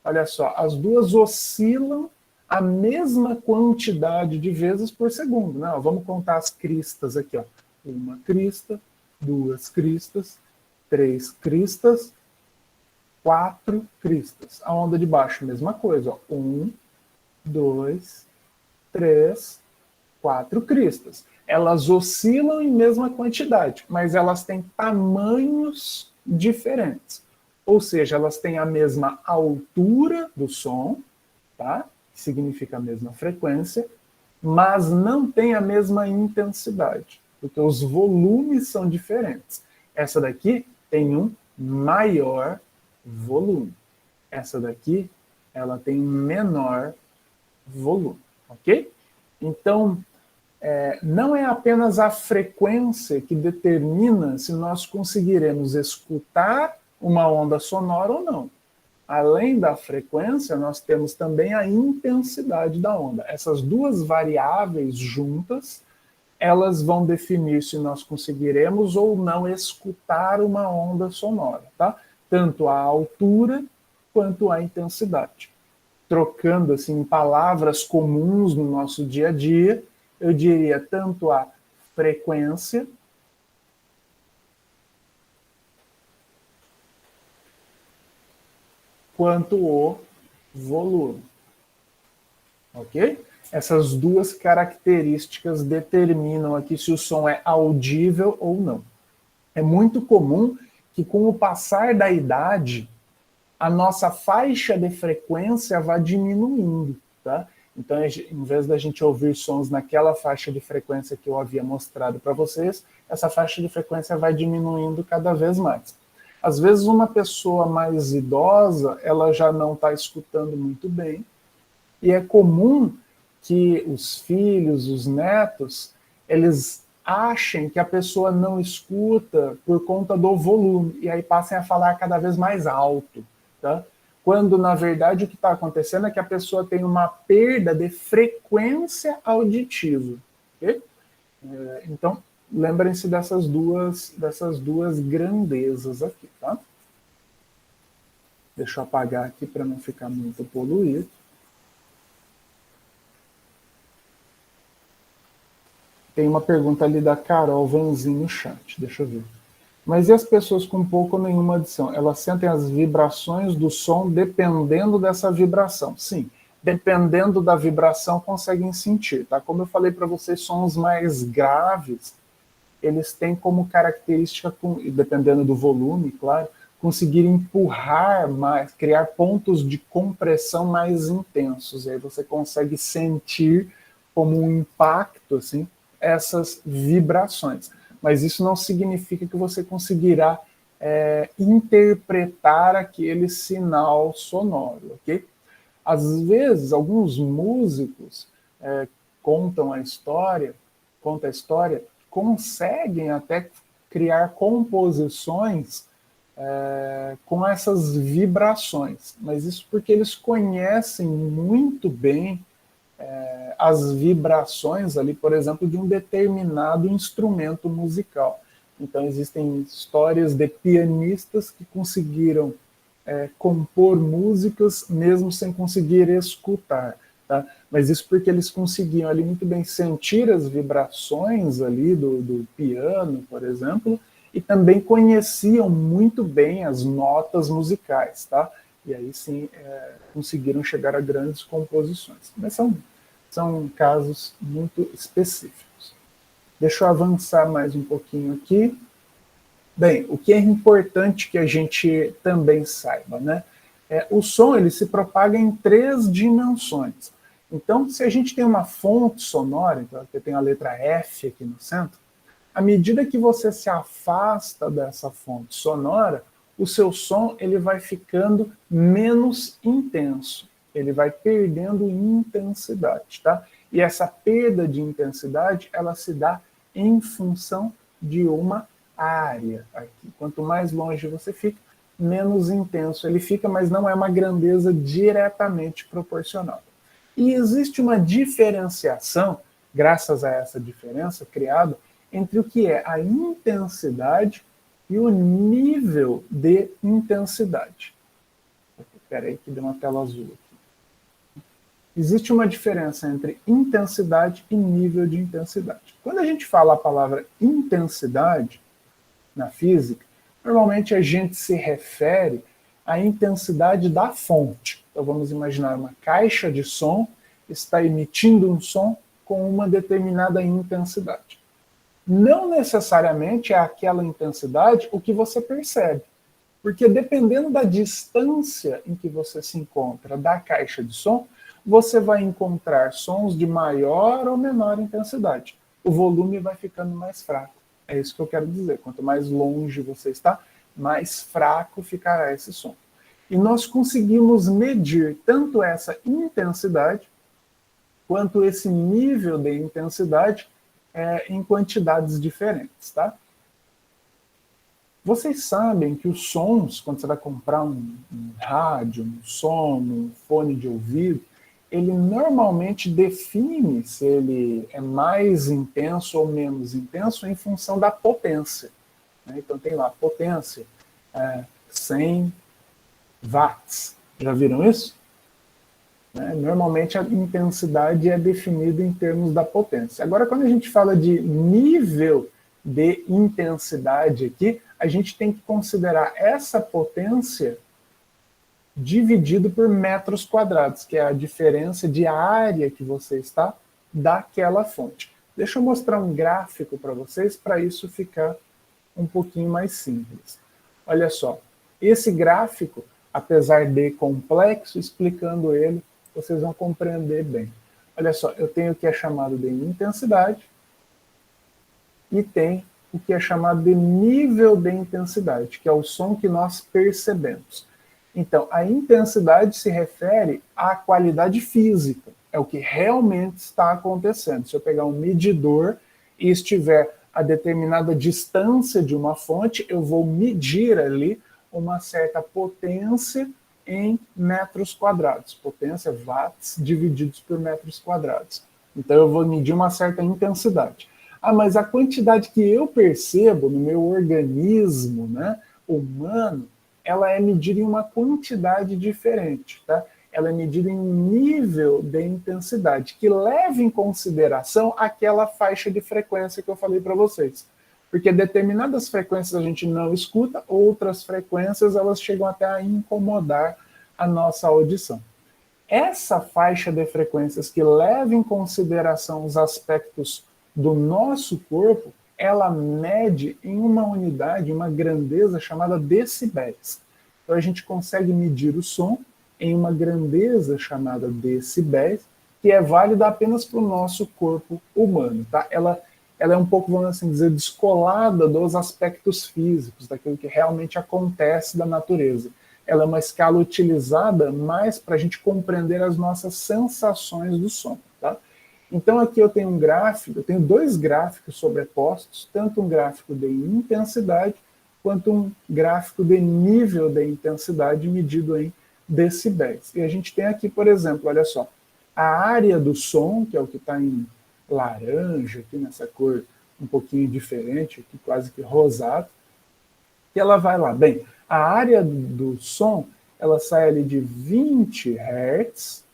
Olha só, as duas oscilam a mesma quantidade de vezes por segundo. Né? Vamos contar as cristas aqui. Ó. Uma crista, duas cristas, três cristas, quatro cristas. A onda de baixo, mesma coisa. Ó. 1, 2, 3, 4 cristas. Elas oscilam em mesma quantidade, mas elas têm tamanhos diferentes. Ou seja, elas têm a mesma altura do som, tá? Que significa a mesma frequência, mas não têm a mesma intensidade, porque os volumes são diferentes. Essa daqui tem um maior volume. Essa daqui, ela tem um menor volume, ok? Então, não é apenas a frequência que determina se nós conseguiremos escutar uma onda sonora ou não. Além da frequência, nós temos também a intensidade da onda. Essas duas variáveis juntas, elas vão definir se nós conseguiremos ou não escutar uma onda sonora, tá? Tanto a altura quanto a intensidade. Trocando assim em palavras comuns no nosso dia a dia, eu diria tanto a frequência quanto o volume. Ok? Essas duas características determinam aqui se o som é audível ou não. É muito comum que, com o passar da idade, a nossa faixa de frequência vá diminuindo, tá? Então, em vez da gente ouvir sons naquela faixa de frequência que eu havia mostrado para vocês, essa faixa de frequência vai diminuindo cada vez mais. Às vezes, uma pessoa mais idosa, ela já não está escutando muito bem, e é comum que os filhos, os netos, eles achem que a pessoa não escuta por conta do volume, e aí passem a falar cada vez mais alto, tá? Quando, na verdade, o que está acontecendo é que a pessoa tem uma perda de frequência auditiva. Okay? Então, lembrem-se dessas duas grandezas aqui, tá? Deixa eu apagar aqui para não ficar muito poluído. Tem uma pergunta ali da Carol Vanzin no chat, deixa eu ver. Mas e as pessoas com pouco ou nenhuma audição? Elas sentem as vibrações do som dependendo dessa vibração. Sim, dependendo da vibração conseguem sentir, tá? Como eu falei para vocês, sons mais graves, eles têm como característica, dependendo do volume, claro, conseguir empurrar mais, criar pontos de compressão mais intensos. E aí você consegue sentir como um impacto, assim, essas vibrações. Mas isso não significa que você conseguirá interpretar aquele sinal sonoro, ok? Às vezes, alguns músicos contam a história, conseguem até criar composições com essas vibrações, mas isso porque eles conhecem muito bem as vibrações ali, por exemplo, de um determinado instrumento musical. Então existem histórias de pianistas que conseguiram compor músicas mesmo sem conseguir escutar, tá? Mas isso porque eles conseguiam ali muito bem sentir as vibrações ali do piano, por exemplo, e também conheciam muito bem as notas musicais, tá? E aí sim conseguiram chegar a grandes composições. Mas são casos muito específicos. Deixa eu avançar mais um pouquinho aqui. Bem, o que é importante que a gente também saiba, né? O som ele se propaga em 3 dimensões. Então, se a gente tem uma fonte sonora, então aqui tem a letra F aqui no centro, à medida que você se afasta dessa fonte sonora, o seu som ele vai ficando menos intenso, ele vai perdendo intensidade, tá? E essa perda de intensidade, ela se dá em função de uma área aqui. Quanto mais longe você fica, menos intenso ele fica, mas não é uma grandeza diretamente proporcional. E existe uma diferenciação, graças a essa diferença criada, entre o que é a intensidade e o nível de intensidade. Espera aí que deu uma tela azul aqui. Existe uma diferença entre intensidade e nível de intensidade. Quando a gente fala a palavra intensidade na física, normalmente a gente se refere à intensidade da fonte. Então vamos imaginar uma caixa de som está emitindo um som com uma determinada intensidade. Não necessariamente é aquela intensidade o que você percebe, porque dependendo da distância em que você se encontra da caixa de som, você vai encontrar sons de maior ou menor intensidade. O volume vai ficando mais fraco. É isso que eu quero dizer. Quanto mais longe você está, mais fraco ficará esse som. E nós conseguimos medir tanto essa intensidade quanto esse nível de intensidade em quantidades diferentes, tá? Vocês sabem que os sons, quando você vai comprar um rádio, um som, um fone de ouvido, ele normalmente define se ele é mais intenso ou menos intenso em função da potência. Né? Então tem lá, potência, 100 watts. Já viram isso? Né? Normalmente a intensidade é definida em termos da potência. Agora, quando a gente fala de nível de intensidade aqui, a gente tem que considerar essa potência dividido por metros quadrados, que é a diferença de área que você está daquela fonte. Deixa eu mostrar um gráfico para vocês, para isso ficar um pouquinho mais simples. Olha só, esse gráfico, apesar de complexo, explicando ele, vocês vão compreender bem. Olha só, eu tenho o que é chamado de intensidade e tem o que é chamado de nível de intensidade, que é o som que nós percebemos. Então, a intensidade se refere à qualidade física, é o que realmente está acontecendo. Se eu pegar um medidor e estiver a determinada distância de uma fonte, eu vou medir ali uma certa potência em metros quadrados. Potência, watts, divididos por metros quadrados. Então, eu vou medir uma certa intensidade. Ah, mas a quantidade que eu percebo no meu organismo, né, humano, ela é medida em uma quantidade diferente, tá? Ela é medida em um nível de intensidade que leva em consideração aquela faixa de frequência que eu falei para vocês. Porque determinadas frequências a gente não escuta, outras frequências elas chegam até a incomodar a nossa audição. Essa faixa de frequências que leva em consideração os aspectos do nosso corpo, ela mede em uma unidade, uma grandeza chamada decibéis. Então a gente consegue medir o som em uma grandeza chamada decibéis, que é válida apenas para o nosso corpo humano. Tá? Ela é um pouco, vamos assim dizer, descolada dos aspectos físicos, daquilo que realmente acontece da natureza. Ela é uma escala utilizada mais para a gente compreender as nossas sensações do som. Tá? Então aqui eu tenho um gráfico, eu tenho dois gráficos sobrepostos, tanto um gráfico de intensidade quanto um gráfico de nível de intensidade medido em decibéis. E a gente tem aqui, por exemplo, olha só, a área do som, que é o que está em laranja, aqui nessa cor um pouquinho diferente, aqui quase que rosado, e ela vai lá. Bem, a área do som, ela sai ali de 20 Hz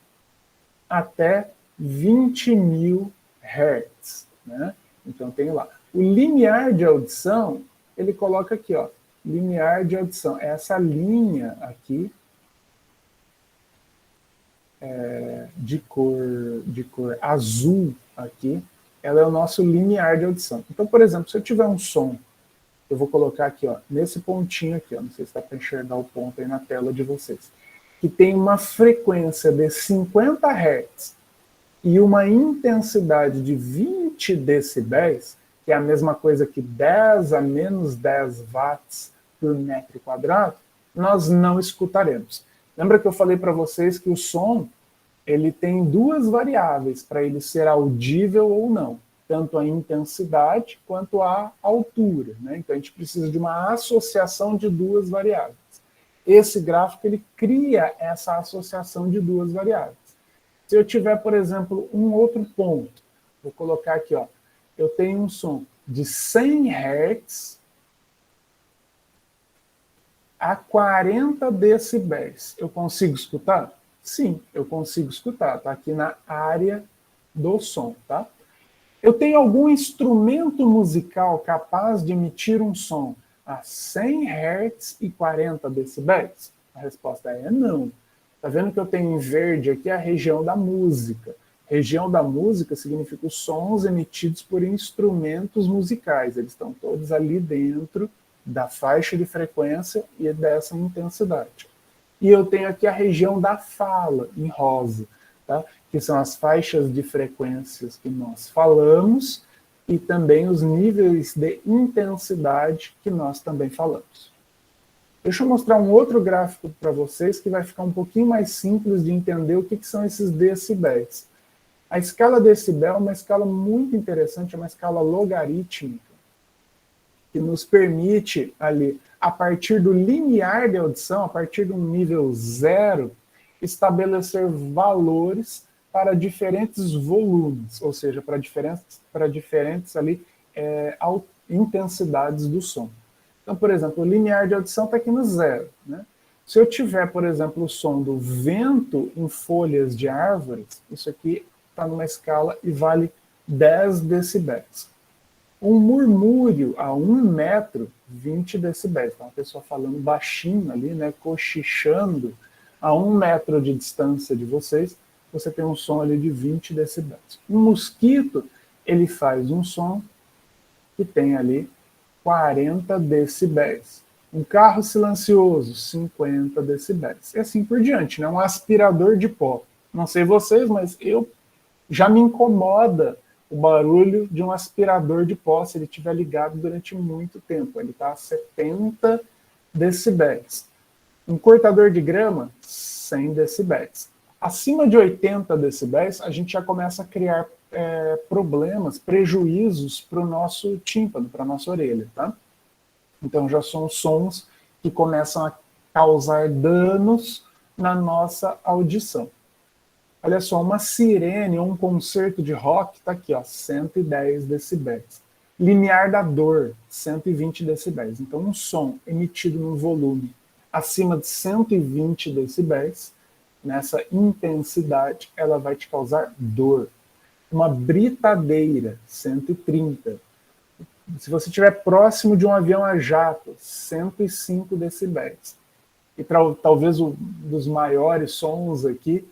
até 20.000 Hz, né? Então tem lá. O limiar de audição, ele coloca aqui, ó, limiar de audição. Essa linha aqui de cor azul aqui, ela é o nosso limiar de audição. Então, por exemplo, se eu tiver um som, eu vou colocar aqui, ó, nesse pontinho aqui, ó, não sei se dá para enxergar o ponto aí na tela de vocês, que tem uma frequência de 50 Hz e uma intensidade de 20 decibéis, que é a mesma coisa que 10 a menos 10 watts por metro quadrado, nós não escutaremos. Lembra que eu falei para vocês que o som ele tem duas variáveis para ele ser audível ou não, tanto a intensidade quanto a altura. Né? Então a gente precisa de uma associação de duas variáveis. Esse gráfico ele cria essa associação de duas variáveis. Se eu tiver, por exemplo, um outro ponto, vou colocar aqui, ó, eu tenho um som de 100 Hz a 40 decibéis. Eu consigo escutar? Sim, eu consigo escutar. Está aqui na área do som. Tá? Eu tenho algum instrumento musical capaz de emitir um som a 100 Hz e 40 decibéis? A resposta é não. Está vendo que eu tenho em verde aqui a região da música. Região da música significa os sons emitidos por instrumentos musicais. Eles estão todos ali dentro da faixa de frequência e dessa intensidade. E eu tenho aqui a região da fala, em rosa, tá? Que são as faixas de frequências que nós falamos e também os níveis de intensidade que nós também falamos. Deixa eu mostrar um outro gráfico para vocês que vai ficar um pouquinho mais simples de entender o que são esses decibéis. A escala decibel é uma escala muito interessante, é uma escala logarítmica, que nos permite ali, a partir do limiar de audição, a partir de um nível 0, estabelecer valores para diferentes volumes, ou seja, para diferentes ali, intensidades do som. Então, por exemplo, o limiar de audição está aqui no 0. Né? Se eu tiver, por exemplo, o som do vento em folhas de árvores, isso aqui está numa escala e vale 10 decibéis. Um murmúrio a 1 metro, 20 decibéis. Então, uma pessoa falando baixinho ali, né, cochichando a 1 metro de distância de vocês, você tem um som ali de 20 decibéis. Um mosquito, ele faz um som que tem ali 40 decibéis. Um carro silencioso, 50 decibéis. E assim por diante, né? Um aspirador de pó. Não sei vocês, mas já me incomoda o barulho de um aspirador de pó se ele estiver ligado durante muito tempo. Ele está a 70 decibéis. Um cortador de grama, 100 decibéis. Acima de 80 decibéis, a gente já começa a criar problemas, prejuízos para o nosso tímpano, para a nossa orelha, tá? Então já são sons que começam a causar danos na nossa audição. Olha só, uma sirene ou um concerto de rock está aqui, ó, 110 decibéis. Limiar da dor, 120 decibéis. Então um som emitido no volume acima de 120 decibéis, nessa intensidade, ela vai te causar dor. Uma britadeira, 130. Se você estiver próximo de um avião a jato, 105 decibéis. E talvez um dos maiores sons aqui,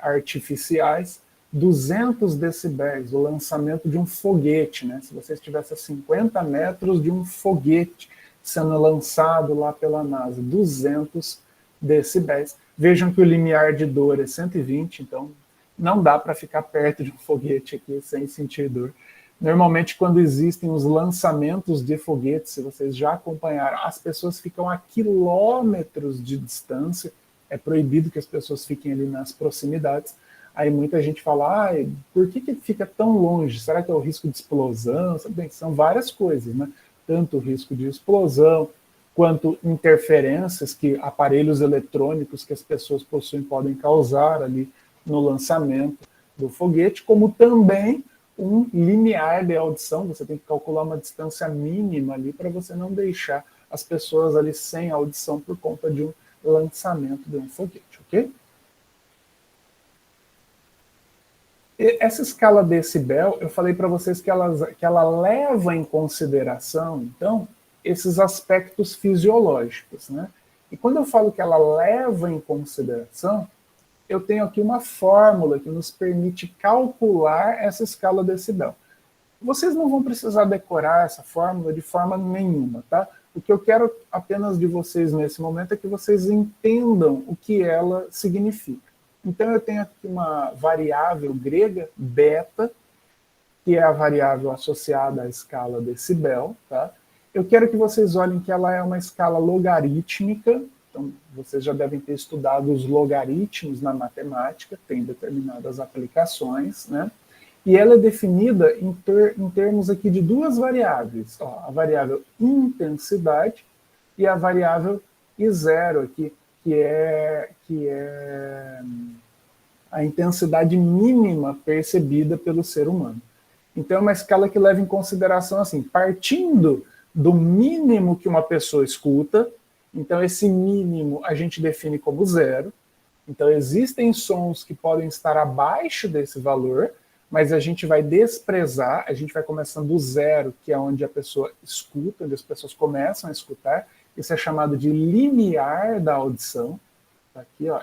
artificiais, 200 decibéis, o lançamento de um foguete, né? Se você estivesse a 50 metros de um foguete sendo lançado lá pela NASA, 200 decibéis. Vejam que o limiar de dor é 120, então não dá para ficar perto de um foguete aqui sem sentir dor. Normalmente, quando existem os lançamentos de foguetes, se vocês já acompanharam, as pessoas ficam a quilômetros de distância, é proibido que as pessoas fiquem ali nas proximidades. Aí muita gente fala, por que fica tão longe? Será que é o risco de explosão? Bem, são várias coisas, né? Tanto o risco de explosão, quanto interferências que aparelhos eletrônicos que as pessoas possuem podem causar ali no lançamento do foguete, como também um limiar de audição. Você tem que calcular uma distância mínima ali para você não deixar as pessoas ali sem audição por conta de um lançamento de um foguete, ok? E essa escala decibel, eu falei para vocês que ela leva em consideração, então, esses aspectos fisiológicos, né? E quando eu falo que ela leva em consideração, eu tenho aqui uma fórmula que nos permite calcular essa escala decibel. Vocês não vão precisar decorar essa fórmula de forma nenhuma, tá? O que eu quero apenas de vocês nesse momento é que vocês entendam o que ela significa. Então eu tenho aqui uma variável grega, beta, que é a variável associada à escala decibel, tá? Eu quero que vocês olhem que ela é uma escala logarítmica. Então, vocês já devem ter estudado os logaritmos na matemática, tem determinadas aplicações, né? E ela é definida em termos aqui de duas variáveis, ó, a variável intensidade e a variável I0 aqui, que é a intensidade mínima percebida pelo ser humano. Então é uma escala que leva em consideração assim, partindo do mínimo que uma pessoa escuta. Então, esse mínimo a gente define como 0. Então, existem sons que podem estar abaixo desse valor, mas a gente vai desprezar, a gente vai começando do 0, que é onde a pessoa escuta, onde as pessoas começam a escutar. Isso é chamado de limiar da audição. Tá aqui, ó.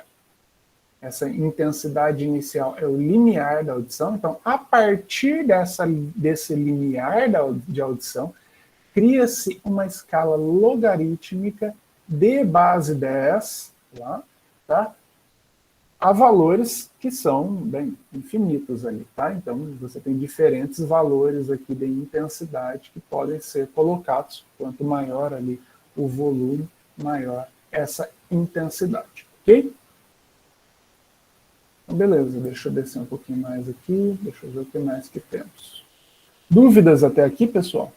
Essa intensidade inicial é o limiar da audição. Então, a partir desse limiar de audição, cria-se uma escala logarítmica de base 10, lá, tá? há valores que são, bem, infinitos ali, tá? Então, você tem diferentes valores aqui de intensidade que podem ser colocados. Quanto maior ali o volume, maior essa intensidade, ok? Então, beleza, deixa eu descer um pouquinho mais aqui, deixa eu ver o que mais que temos. Dúvidas até aqui, pessoal?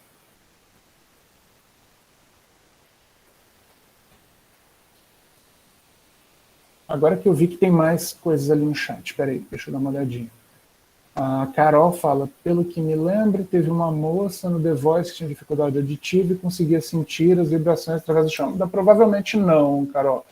Agora que eu vi que tem mais coisas ali no chat, espera aí, deixa eu dar uma olhadinha. A Carol fala, pelo que me lembro, teve uma moça no The Voice que tinha dificuldade auditiva e conseguia sentir as vibrações através do chão. Provavelmente não, Carol.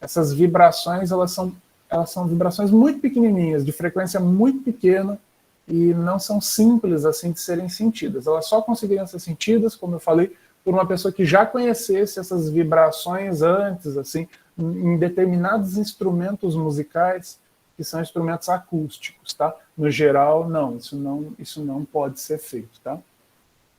Essas vibrações, elas são vibrações muito pequenininhas, de frequência muito pequena, e não são simples assim de serem sentidas. Elas só conseguiriam ser sentidas, como eu falei, por uma pessoa que já conhecesse essas vibrações antes, assim, em determinados instrumentos musicais, que são instrumentos acústicos, tá? No geral, não, isso não pode ser feito, tá?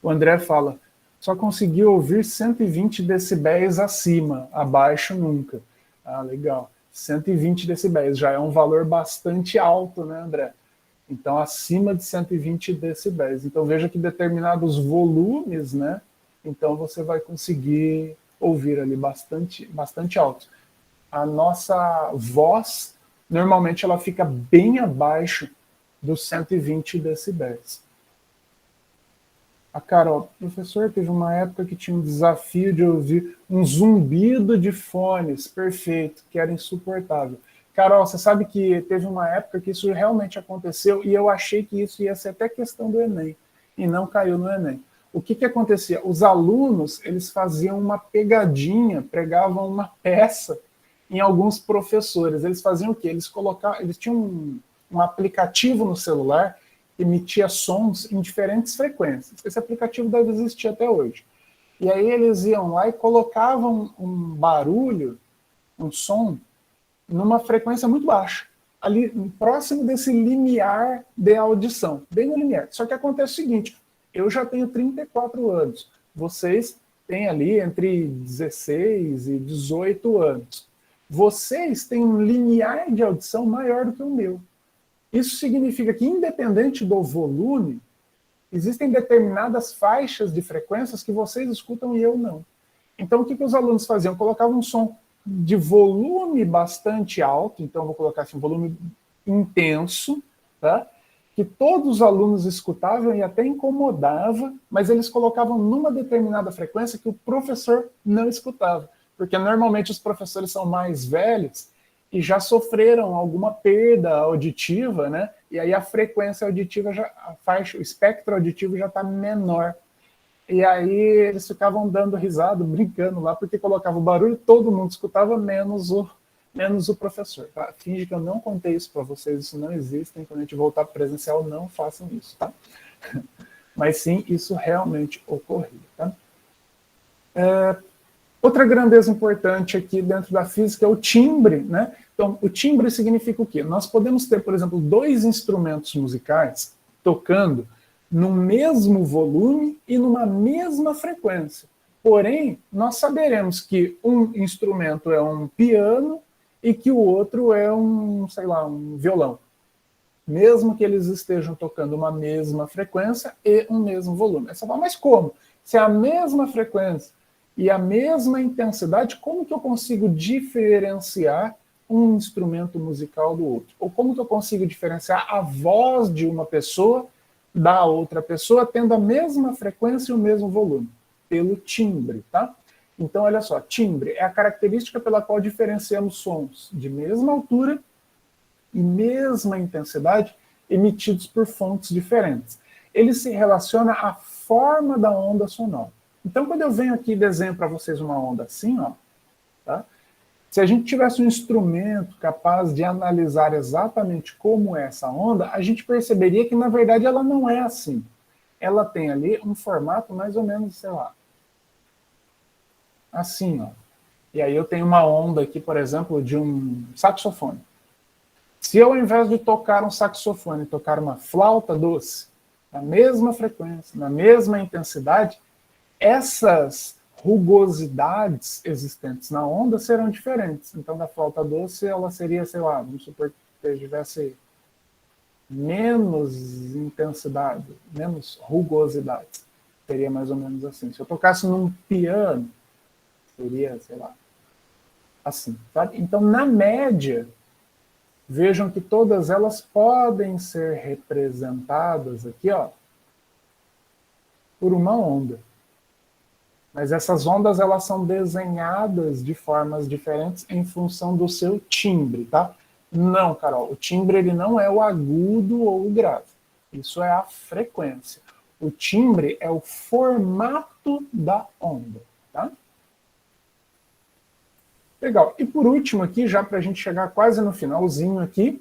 O André fala, só conseguiu ouvir 120 decibéis acima, abaixo nunca. Ah, legal. 120 decibéis já é um valor bastante alto, né, André? Então, acima de 120 decibéis. Então, veja que determinados volumes, né? Então, você vai conseguir ouvir ali bastante alto. A nossa voz, normalmente, ela fica bem abaixo dos 120 decibéis. A Carol, professor, teve uma época que tinha um desafio de ouvir um zumbido de fones, perfeito, que era insuportável. Carol, você sabe que teve uma época que isso realmente aconteceu e eu achei que isso ia ser até questão do Enem, e não caiu no Enem. O que acontecia? Os alunos, eles faziam uma pegadinha, pregavam uma peça em alguns professores. Eles faziam o quê? Eles tinham um aplicativo no celular que emitia sons em diferentes frequências. Esse aplicativo deve existir até hoje. E aí eles iam lá e colocavam um barulho, um som, numa frequência muito baixa, ali próximo desse limiar de audição, bem no limiar. Só que acontece o seguinte, eu já tenho 34 anos, vocês têm ali entre 16 e 18 anos. Vocês têm um limiar de audição maior do que o meu. Isso significa que, independente do volume, existem determinadas faixas de frequências que vocês escutam e eu não. Então, o que os alunos faziam? Colocavam um som de volume bastante alto, então vou colocar assim, volume intenso, tá? Que todos os alunos escutavam e até incomodava, mas eles colocavam numa determinada frequência que o professor não escutava, porque normalmente os professores são mais velhos e já sofreram alguma perda auditiva, né? E aí a frequência auditiva, o espectro auditivo já está menor. E aí eles ficavam dando risada, brincando lá, porque colocava o barulho, todo mundo escutava, menos o professor. Tá? Finge que eu não contei isso para vocês, isso não existe. Quando a gente voltar para presencial, não façam isso, tá? Mas sim, isso realmente ocorria, tá? Outra grandeza importante aqui dentro da física é o timbre, né? Então, o timbre significa o quê? Nós podemos ter, por exemplo, dois instrumentos musicais tocando no mesmo volume e numa mesma frequência. Porém, nós saberemos que um instrumento é um piano e que o outro é um, sei lá, um violão. Mesmo que eles estejam tocando uma mesma frequência e um mesmo volume. Aí você fala, mas como? Se é a mesma frequência e a mesma intensidade, como que eu consigo diferenciar um instrumento musical do outro? Ou como que eu consigo diferenciar a voz de uma pessoa da outra pessoa tendo a mesma frequência e o mesmo volume? Pelo timbre, tá? Então, olha só, timbre é a característica pela qual diferenciamos sons de mesma altura e mesma intensidade emitidos por fontes diferentes. Ele se relaciona à forma da onda sonora. Então, quando eu venho aqui e desenho para vocês uma onda assim, ó, tá? Se a gente tivesse um instrumento capaz de analisar exatamente como é essa onda, a gente perceberia que, na verdade, ela não é assim. Ela tem ali um formato mais ou menos, sei lá, assim, ó. E aí eu tenho uma onda aqui, por exemplo, de um saxofone. Se eu, ao invés de tocar um saxofone, tocar uma flauta doce, na mesma frequência, na mesma intensidade, essas rugosidades existentes na onda serão diferentes. Então, da flauta doce, ela seria, sei lá, vamos supor que tivesse menos intensidade, menos rugosidade. Seria mais ou menos assim. Se eu tocasse num piano, seria, sei lá, assim. Sabe? Então, na média, vejam que todas elas podem ser representadas aqui, ó, por uma onda. Mas essas ondas, elas são desenhadas de formas diferentes em função do seu timbre, tá? Não, Carol, o timbre ele não é o agudo ou o grave. Isso é a frequência. O timbre é o formato da onda, tá? Legal. E por último aqui, já para a gente chegar quase no finalzinho aqui,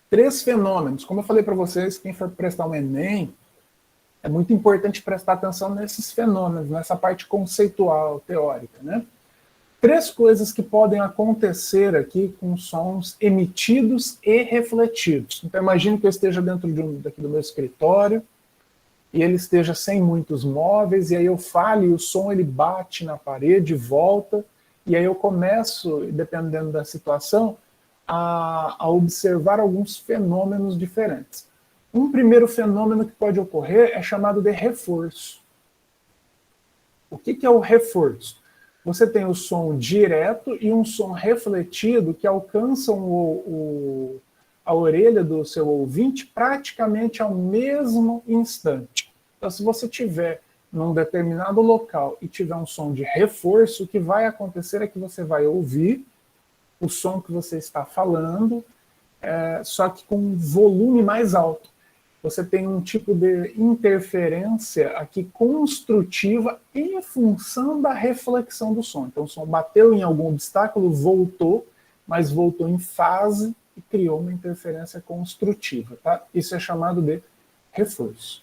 três fenômenos. Como eu falei para vocês, quem for prestar um Enem, é muito importante prestar atenção nesses fenômenos, nessa parte conceitual, teórica, né? Três coisas que podem acontecer aqui com sons emitidos e refletidos. Então, imagine que eu esteja dentro daqui do meu escritório e ele esteja sem muitos móveis, e aí eu falo e o som ele bate na parede, volta, e aí eu começo, dependendo da situação, a observar alguns fenômenos diferentes. Um primeiro fenômeno que pode ocorrer é chamado de reforço. O que é o reforço? Você tem o som direto e um som refletido que alcançam a orelha do seu ouvinte praticamente ao mesmo instante. Então, se você tiver num determinado local e tiver um som de reforço, o que vai acontecer é que você vai ouvir o som que você está falando, só que com um volume mais alto. Você tem um tipo de interferência aqui construtiva em função da reflexão do som. Então o som bateu em algum obstáculo, voltou, mas voltou em fase e criou uma interferência construtiva. Tá? Isso é chamado de reforço.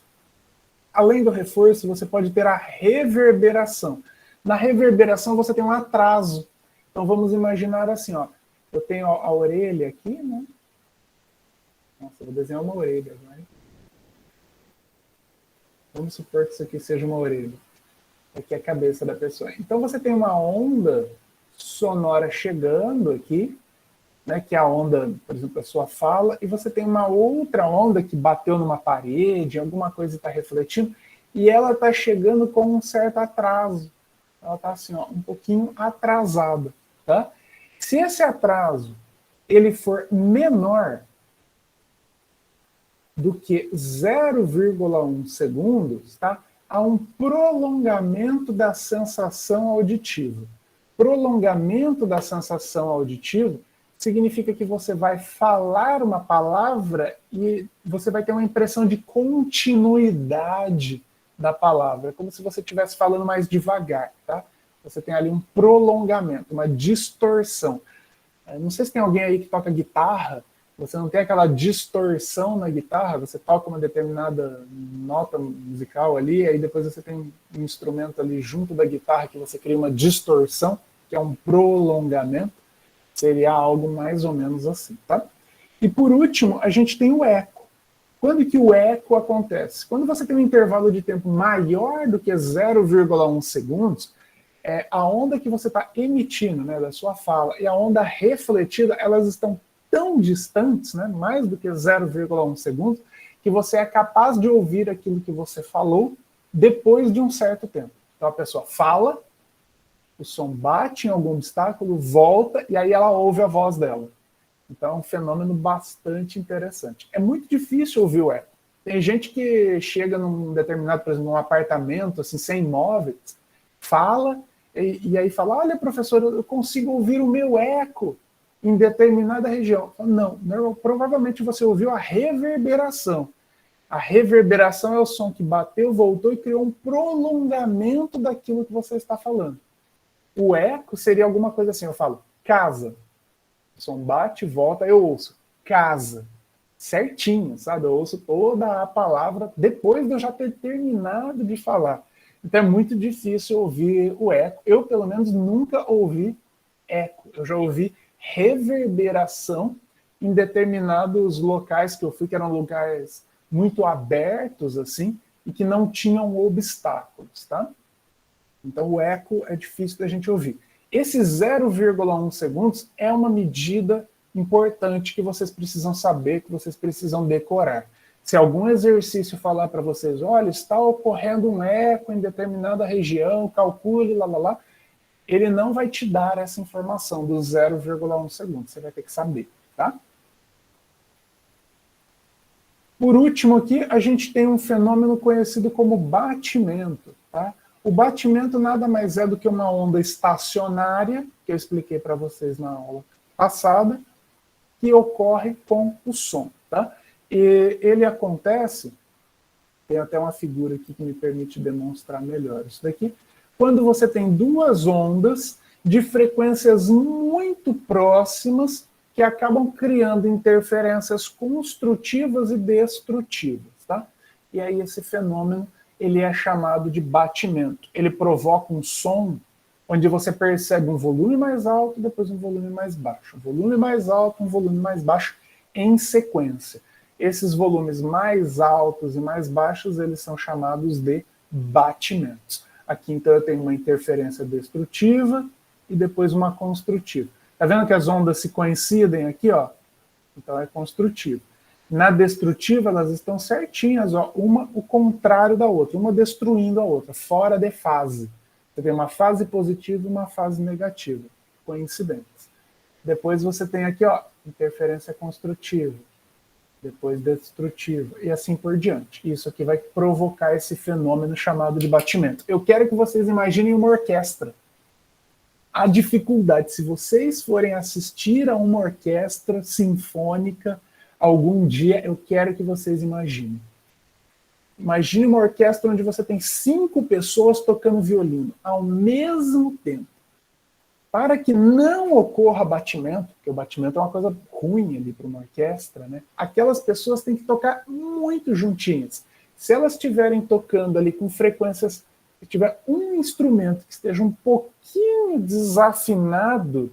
Além do reforço, você pode ter a reverberação. Na reverberação você tem um atraso. Então vamos imaginar assim, ó, eu tenho a orelha aqui, né? Nossa, eu vou desenhar uma orelha, né? Vamos supor que isso aqui seja uma orelha. Aqui é a cabeça da pessoa. Então você tem uma onda sonora chegando aqui, né, que é a onda, por exemplo, da sua fala, e você tem uma outra onda que bateu numa parede, alguma coisa está refletindo, e ela está chegando com um certo atraso. Ela está assim, ó, um pouquinho atrasada. Tá? Se esse atraso ele for menor do que 0,1 segundos, tá? Há um prolongamento da sensação auditiva. Prolongamento da sensação auditiva significa que você vai falar uma palavra e você vai ter uma impressão de continuidade da palavra, como se você estivesse falando mais devagar, tá? Você tem ali um prolongamento, uma distorção. Não sei se tem alguém aí que toca guitarra, você não tem aquela distorção na guitarra, você toca uma determinada nota musical ali, aí depois você tem um instrumento ali junto da guitarra que você cria uma distorção, que é um prolongamento, seria algo mais ou menos assim, tá? E por último, a gente tem o eco. Quando que o eco acontece? Quando você tem um intervalo de tempo maior do que 0,1 segundos, a onda que você está emitindo, né, da sua fala, e a onda refletida, elas estão tão distantes, né, mais do que 0,1 segundos, que você é capaz de ouvir aquilo que você falou depois de um certo tempo. Então a pessoa fala, o som bate em algum obstáculo, volta, e aí ela ouve a voz dela. Então é um fenômeno bastante interessante. É muito difícil ouvir o eco. Tem gente que chega num determinado, por exemplo, num apartamento, assim, sem móveis, fala, e aí fala, olha, professor, eu consigo ouvir o meu eco em determinada região. Não, provavelmente você ouviu a reverberação. A reverberação é o som que bateu, voltou e criou um prolongamento daquilo que você está falando. O eco seria alguma coisa assim, eu falo, casa. O som bate, volta, eu ouço, casa. Certinho, sabe? Eu ouço toda a palavra depois de eu já ter terminado de falar. Então é muito difícil ouvir o eco. Eu, pelo menos, nunca ouvi eco. Eu já ouvi reverberação em determinados locais que eu fui, que eram lugares muito abertos, assim, e que não tinham obstáculos, tá? Então o eco é difícil da gente ouvir. Esse 0,1 segundos é uma medida importante que vocês precisam saber, que vocês precisam decorar. Se algum exercício falar para vocês, olha, está ocorrendo um eco em determinada região, calcule, lá, ele não vai te dar essa informação do 0,1 segundos. Você vai ter que saber, tá? Por último aqui, a gente tem um fenômeno conhecido como batimento, tá? O batimento nada mais é do que uma onda estacionária, que eu expliquei para vocês na aula passada, que ocorre com o som, tá? E ele acontece, tem até uma figura aqui que me permite demonstrar melhor isso daqui, quando você tem duas ondas de frequências muito próximas que acabam criando interferências construtivas e destrutivas, tá? E aí esse fenômeno, ele é chamado de batimento. Ele provoca um som onde você percebe um volume mais alto, depois um volume mais baixo. Um volume mais alto, um volume mais baixo em sequência. Esses volumes mais altos e mais baixos, eles são chamados de batimentos. Aqui, então, eu tenho uma interferência destrutiva e depois uma construtiva. Tá vendo que as ondas se coincidem aqui, ó? Então é construtivo. Na destrutiva, elas estão certinhas, ó, uma o contrário da outra, uma destruindo a outra, fora de fase. Você tem uma fase positiva e uma fase negativa, coincidentes. Depois você tem aqui, ó, interferência construtiva, depois destrutiva, e assim por diante. Isso aqui vai provocar esse fenômeno chamado de batimento. Eu quero que vocês imaginem uma orquestra. A dificuldade, se vocês forem assistir a uma orquestra sinfônica algum dia, eu quero que vocês imaginem. Imagine uma orquestra onde você tem 5 pessoas tocando violino ao mesmo tempo. Para que não ocorra batimento, porque o batimento é uma coisa ruim ali para uma orquestra, né? Aquelas pessoas têm que tocar muito juntinhas. Se elas estiverem tocando ali com frequências, se tiver um instrumento que esteja um pouquinho desafinado,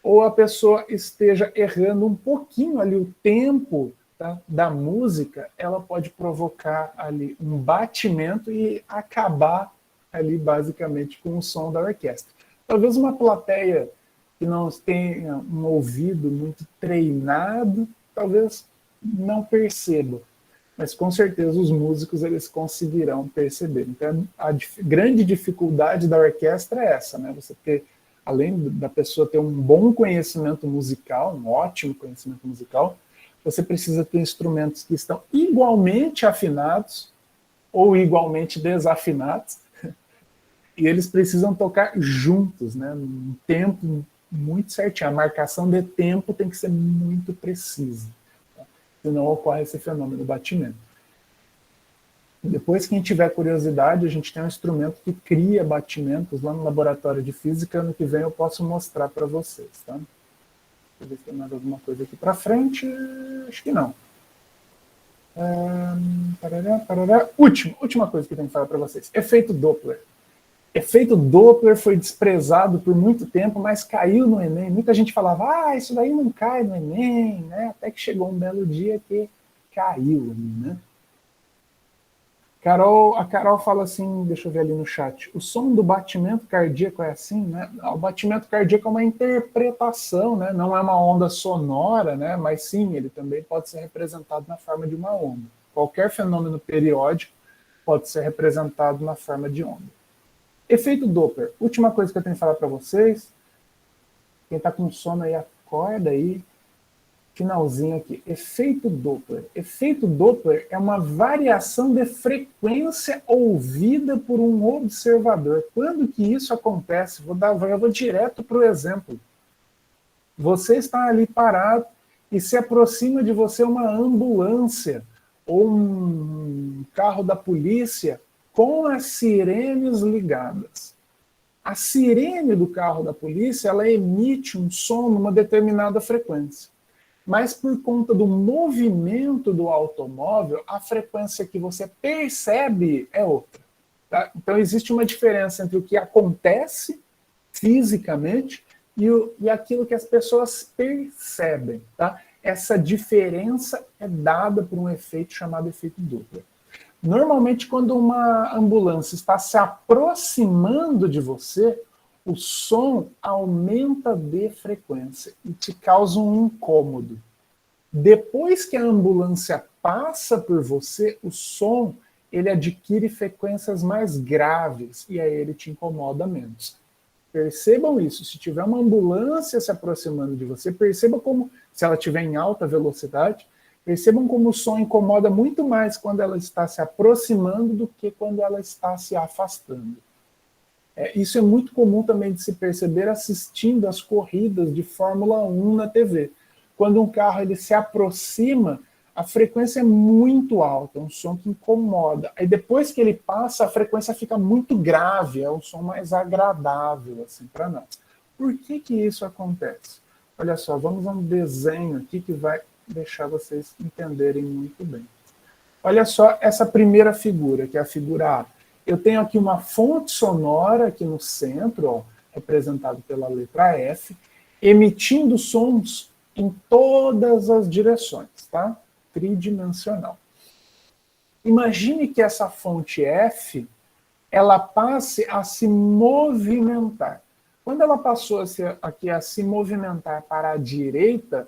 ou a pessoa esteja errando um pouquinho ali o tempo, tá, da música, ela pode provocar ali um batimento e acabar ali basicamente com o som da orquestra. Talvez uma plateia que não tenha um ouvido muito treinado, talvez não perceba, mas com certeza os músicos eles conseguirão perceber. Então a grande dificuldade da orquestra é essa, né? Você ter, além da pessoa ter um bom conhecimento musical, um ótimo conhecimento musical, você precisa ter instrumentos que estão igualmente afinados ou igualmente desafinados, e eles precisam tocar juntos, né? Num tempo muito certinho. A marcação de tempo tem que ser muito precisa, tá? Senão ocorre esse fenômeno do batimento. Depois, quem tiver curiosidade, a gente tem um instrumento que cria batimentos lá no laboratório de física. Ano que vem eu posso mostrar para vocês, tá? Deixa eu ver se tem mais alguma coisa aqui para frente. Acho que não. Última coisa que eu tenho que falar para vocês. Efeito Doppler. Efeito Doppler foi desprezado por muito tempo, mas caiu no Enem. Muita gente falava, isso daí não cai no Enem, né? Até que chegou um belo dia que caiu, né? A Carol fala assim, deixa eu ver ali no chat, o som do batimento cardíaco é assim, né? O batimento cardíaco é uma interpretação, né? Não é uma onda sonora, né? Mas sim, ele também pode ser representado na forma de uma onda. Qualquer fenômeno periódico pode ser representado na forma de onda. Efeito Doppler. Última coisa que eu tenho que falar para vocês. Quem está com sono aí, acorda aí. Finalzinho aqui. Efeito Doppler. Efeito Doppler é uma variação de frequência ouvida por um observador. Quando que isso acontece? Eu vou direto para o exemplo. Você está ali parado e se aproxima de você uma ambulância ou um carro da polícia com as sirenes ligadas. A sirene do carro da polícia, ela emite um som numa determinada frequência. Mas por conta do movimento do automóvel, a frequência que você percebe é outra. Tá? Então existe uma diferença entre o que acontece fisicamente e aquilo que as pessoas percebem. Tá? essa diferença é dada por um efeito chamado efeito Doppler. Normalmente, quando uma ambulância está se aproximando de você, o som aumenta de frequência e te causa um incômodo. Depois que a ambulância passa por você, o som ele adquire frequências mais graves e aí ele te incomoda menos. Percebam isso. Se tiver uma ambulância se aproximando de você, perceba como, se ela estiver em alta velocidade, percebam como o som incomoda muito mais quando ela está se aproximando do que quando ela está se afastando. Isso é muito comum também de se perceber assistindo às corridas de Fórmula 1 na TV. Quando um carro ele se aproxima, a frequência é muito alta, é um som que incomoda. Aí depois que ele passa, a frequência fica muito grave, é um som mais agradável assim, para nós. Por que que isso acontece? Olha só, vamos a um desenho aqui que vai deixar vocês entenderem muito bem. Olha só essa primeira figura, que é a figura A. Eu tenho aqui uma fonte sonora aqui no centro, ó, representado pela letra F, emitindo sons em todas as direções, tá? Tridimensional. Imagine que essa fonte F, ela passe a se movimentar. Quando ela passou aqui a se movimentar para a direita,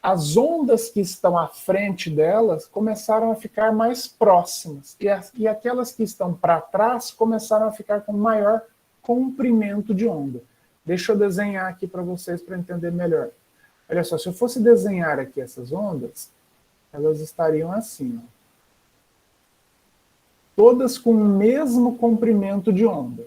as ondas que estão à frente delas começaram a ficar mais próximas. E aquelas que estão para trás começaram a ficar com maior comprimento de onda. Deixa eu desenhar aqui para vocês para entender melhor. Olha só, se eu fosse desenhar aqui essas ondas, elas estariam assim, ó. Todas com o mesmo comprimento de onda.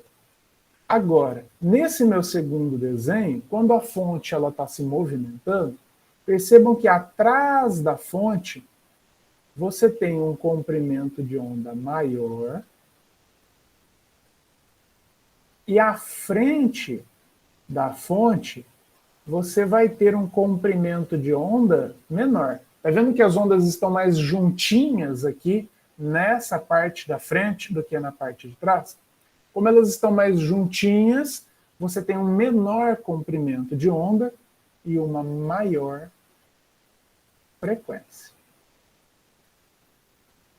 Agora, nesse meu segundo desenho, quando a fonte está se movimentando, percebam que atrás da fonte você tem um comprimento de onda maior e à frente da fonte você vai ter um comprimento de onda menor. Está vendo que as ondas estão mais juntinhas aqui nessa parte da frente do que na parte de trás? Como elas estão mais juntinhas, você tem um menor comprimento de onda e uma maior frequência.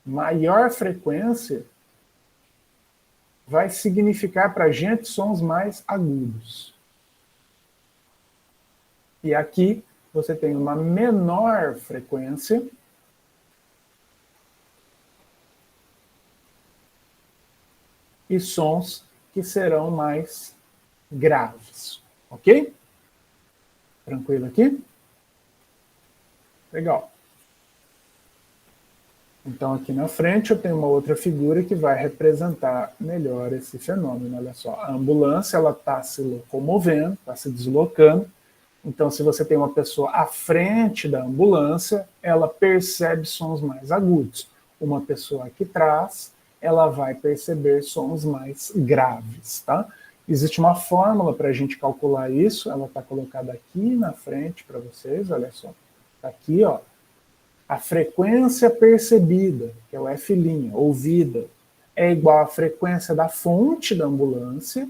Maior frequência vai significar para a gente sons mais agudos. E aqui você tem uma menor frequência e sons que serão mais graves. Ok? Tranquilo aqui? Legal. Então, aqui na frente eu tenho uma outra figura que vai representar melhor esse fenômeno. Olha só, a ambulância está se locomovendo, está se deslocando. Então, se você tem uma pessoa à frente da ambulância, ela percebe sons mais agudos. Uma pessoa aqui atrás, ela vai perceber sons mais graves, tá? Existe uma fórmula para a gente calcular isso, ela está colocada aqui na frente para vocês, olha só. Está aqui, ó. A frequência percebida, que é o F', ouvida, é igual à frequência da fonte da ambulância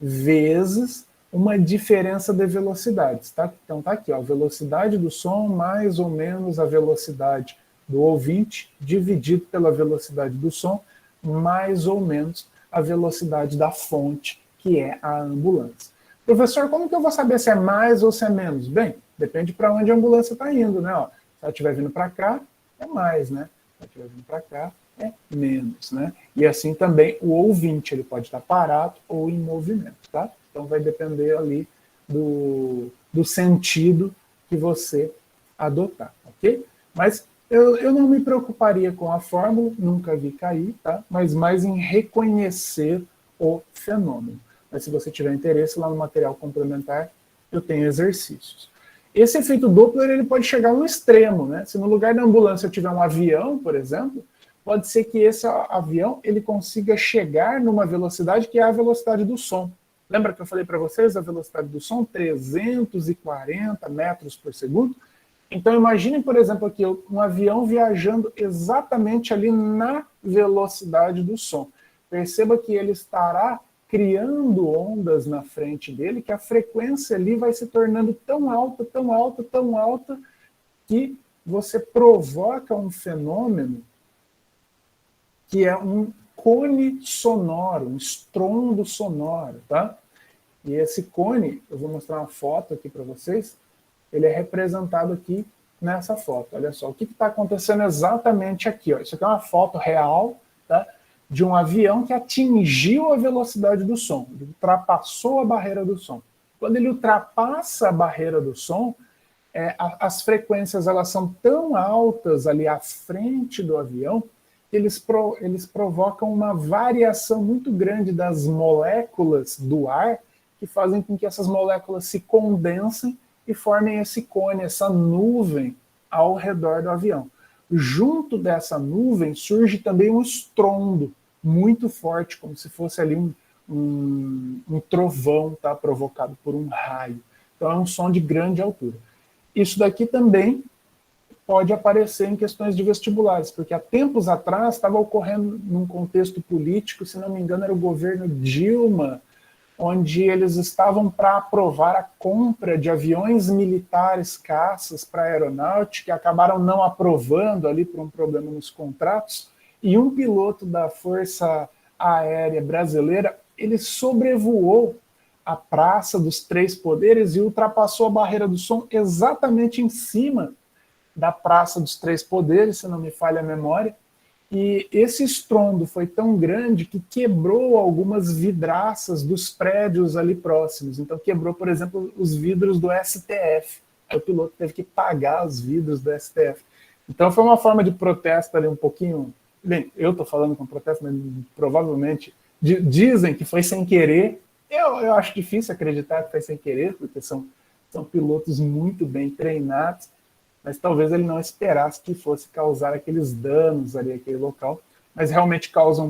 vezes uma diferença de velocidades, tá? Então tá aqui, ó, a velocidade do som mais ou menos a velocidade do ouvinte dividido pela velocidade do som mais ou menos a velocidade da fonte, que é a ambulância. Professor, como que eu vou saber se é mais ou se é menos? Bem, depende para onde a ambulância está indo, né? Ó, se ela estiver vindo para cá, é mais, né? Se ela estiver vindo para cá, é menos, né? E assim também o ouvinte, ele pode estar parado ou em movimento, tá? Então vai depender ali do sentido que você adotar, ok? Mas eu não me preocuparia com a fórmula, nunca vi cair, tá? Mas mais em reconhecer o fenômeno. Mas se você tiver interesse, lá no material complementar eu tenho exercícios. Esse efeito Doppler ele pode chegar no extremo, né? Se no lugar da ambulância eu tiver um avião, por exemplo, pode ser que esse avião ele consiga chegar numa velocidade que é a velocidade do som. Lembra que eu falei para vocês a velocidade do som? 340 metros por segundo. Então imagine, por exemplo, aqui um avião viajando exatamente ali na velocidade do som. Perceba que ele estará criando ondas na frente dele, que a frequência ali vai se tornando tão alta, tão alta, tão alta, que você provoca um fenômeno que é um cone sonoro, um estrondo sonoro, tá? E esse cone, eu vou mostrar uma foto aqui para vocês, ele é representado aqui nessa foto. Olha só, o que está acontecendo exatamente aqui? Ó. Isso aqui é uma foto real, tá? De um avião que atingiu a velocidade do som, ele ultrapassou a barreira do som. Quando ele ultrapassa a barreira do som, as frequências elas são tão altas ali à frente do avião que eles provocam uma variação muito grande das moléculas do ar que fazem com que essas moléculas se condensem e formem esse cone, essa nuvem ao redor do avião. Junto dessa nuvem surge também um estrondo muito forte, como se fosse ali um trovão, tá, provocado por um raio. Então é um som de grande altura. Isso daqui também pode aparecer em questões de vestibulares, porque há tempos atrás estava ocorrendo num contexto político, se não me engano era o governo Dilma, onde eles estavam para aprovar a compra de aviões militares caças para a aeronáutica, que acabaram não aprovando ali por um problema nos contratos, e um piloto da Força Aérea Brasileira, ele sobrevoou a Praça dos Três Poderes e ultrapassou a barreira do som exatamente em cima da Praça dos Três Poderes, se não me falha a memória, e esse estrondo foi tão grande que quebrou algumas vidraças dos prédios ali próximos. Então quebrou, por exemplo, os vidros do STF. Aí o piloto teve que pagar os vidros do STF. Então foi uma forma de protesto ali um pouquinho... Bem, eu estou falando com protesto, mas provavelmente dizem que foi sem querer. Eu acho difícil acreditar que foi sem querer, porque são pilotos muito bem treinados, mas talvez ele não esperasse que fosse causar aqueles danos ali, aquele local, mas realmente causa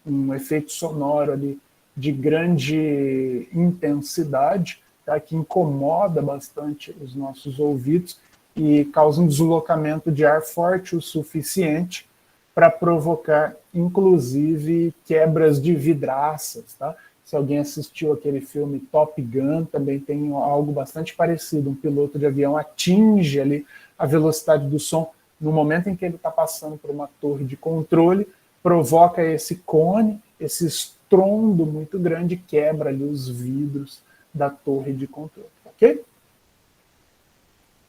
um efeito sonoro ali de grande intensidade, tá, que incomoda bastante os nossos ouvidos e causa um deslocamento de ar forte o suficiente para provocar, inclusive, quebras de vidraças, tá? Se alguém assistiu aquele filme Top Gun, também tem algo bastante parecido. Um piloto de avião atinge ali a velocidade do som no momento em que ele está passando por uma torre de controle, provoca esse cone, esse estrondo muito grande, quebra ali os vidros da torre de controle. Ok?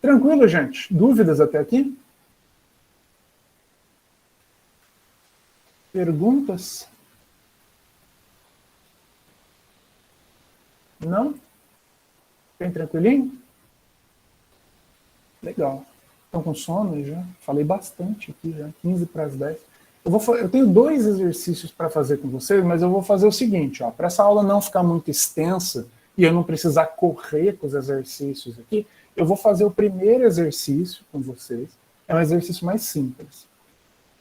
Tranquilo, gente? Dúvidas até aqui? Perguntas? Não? Bem tranquilinho? Legal. Estão com sono já? Falei bastante aqui já, 15 para as 10. Eu tenho 2 exercícios para fazer com vocês, mas eu vou fazer o seguinte, para essa aula não ficar muito extensa e eu não precisar correr com os exercícios aqui, eu vou fazer o primeiro exercício com vocês. É um exercício mais simples.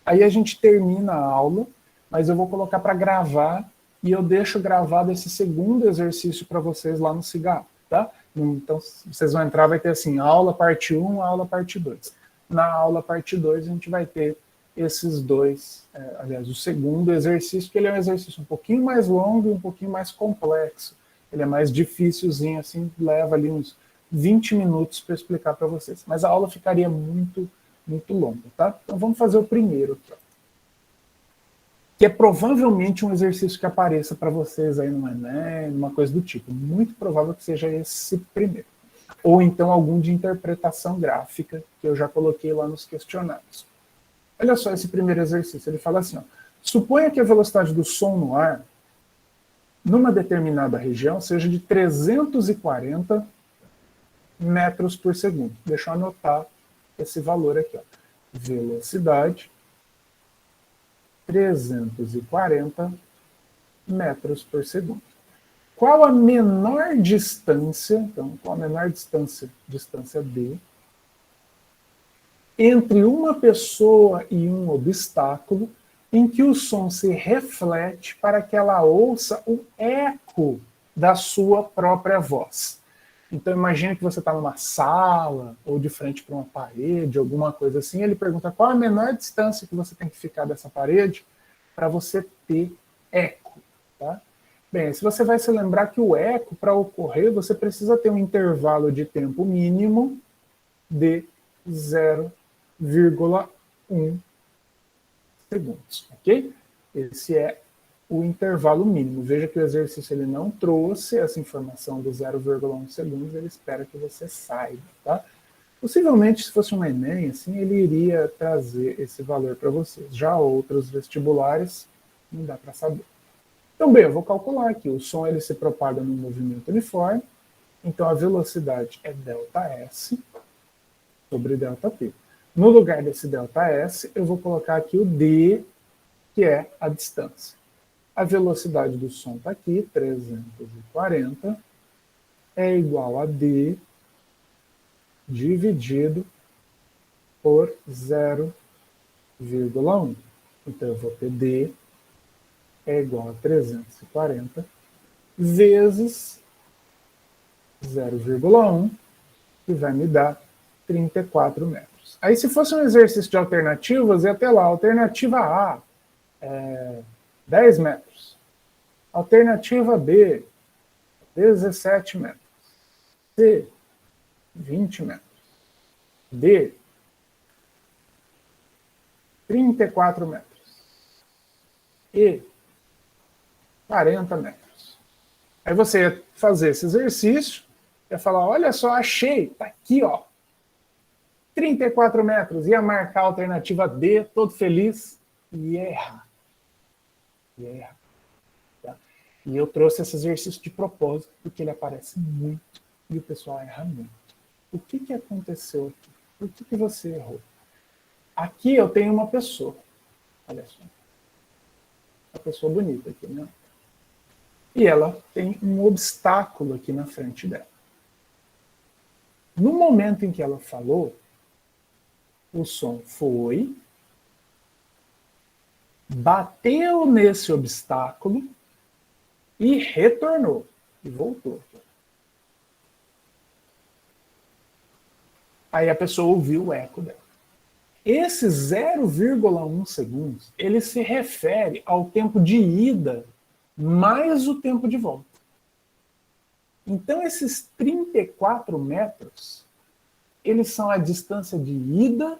Aí a gente termina a aula, mas eu vou colocar para gravar e eu deixo gravado esse segundo exercício para vocês lá no Cigarro, tá? Então, vocês vão entrar, vai ter assim, aula parte 1, aula parte 2. Na aula parte 2, a gente vai ter esses dois, aliás, o segundo exercício, que ele é um exercício um pouquinho mais longo e um pouquinho mais complexo. Ele é mais dificilzinho, assim, leva ali uns 20 minutos para explicar para vocês. Mas a aula ficaria muito, muito longa, tá? Então, vamos fazer o primeiro aqui, ó, que é provavelmente um exercício que apareça para vocês aí no Enem, uma coisa do tipo. Muito provável que seja esse primeiro. Ou então algum de interpretação gráfica, que eu já coloquei lá nos questionários. Olha só esse primeiro exercício. Ele fala assim, ó, suponha que a velocidade do som no ar, numa determinada região, seja de 340 metros por segundo. Deixa eu anotar esse valor aqui, ó. Velocidade 340 metros por segundo. Qual a menor distância, então, qual a menor distância, distância D, entre uma pessoa e um obstáculo, em que o som se reflete para que ela ouça o eco da sua própria voz? Então, imagine que você está numa sala, ou de frente para uma parede, alguma coisa assim, ele pergunta qual a menor distância que você tem que ficar dessa parede para você ter eco, tá? Bem, se você vai se lembrar que o eco, para ocorrer, você precisa ter um intervalo de tempo mínimo de 0,1 segundos, ok? Esse é o intervalo mínimo. Veja que o exercício ele não trouxe essa informação do 0,1 segundos, ele espera que você saiba, tá? Possivelmente, se fosse um Enem, assim, ele iria trazer esse valor para vocês. Já outros vestibulares, não dá para saber. Então, bem, eu vou calcular aqui. O som ele se propaga num movimento uniforme, então a velocidade é ΔS sobre ΔT. No lugar desse ΔS, eu vou colocar aqui o D, que é a distância. A velocidade do som está aqui, 340, é igual a D dividido por 0,1. Então, eu vou ter D é igual a 340 vezes 0,1, que vai me dar 34 metros. Aí, se fosse um exercício de alternativas, ia ter lá, alternativa A, 10 metros. Alternativa B, 17 metros. C, 20 metros. D, 34 metros. E, 40 metros. Aí você ia fazer esse exercício, ia falar, olha só, achei, tá aqui, ó. 34 metros, ia marcar a alternativa D, todo feliz, e erra. Tá? E eu trouxe esse exercício de propósito, porque ele aparece muito, e o pessoal erra muito. O que aconteceu aqui? Por que você errou? Aqui eu tenho uma pessoa, olha só. Uma pessoa bonita aqui, né? E ela tem um obstáculo aqui na frente dela. No momento em que ela falou, o som foi, bateu nesse obstáculo e retornou. E voltou. Aí a pessoa ouviu o eco dela. Esse 0,1 segundos, ele se refere ao tempo de ida mais o tempo de volta. Então, esses 34 metros, eles são a distância de ida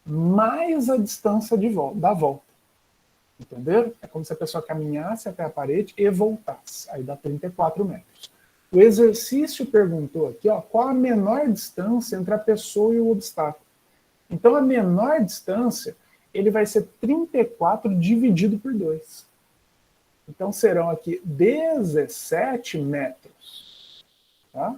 mais a distância de volta, da volta. Entenderam? É como se a pessoa caminhasse até a parede e voltasse. Aí dá 34 metros. O exercício perguntou aqui, ó, qual a menor distância entre a pessoa e o obstáculo. Então, a menor distância, ele vai ser 34 dividido por 2. Então, serão aqui 17 metros. Tá?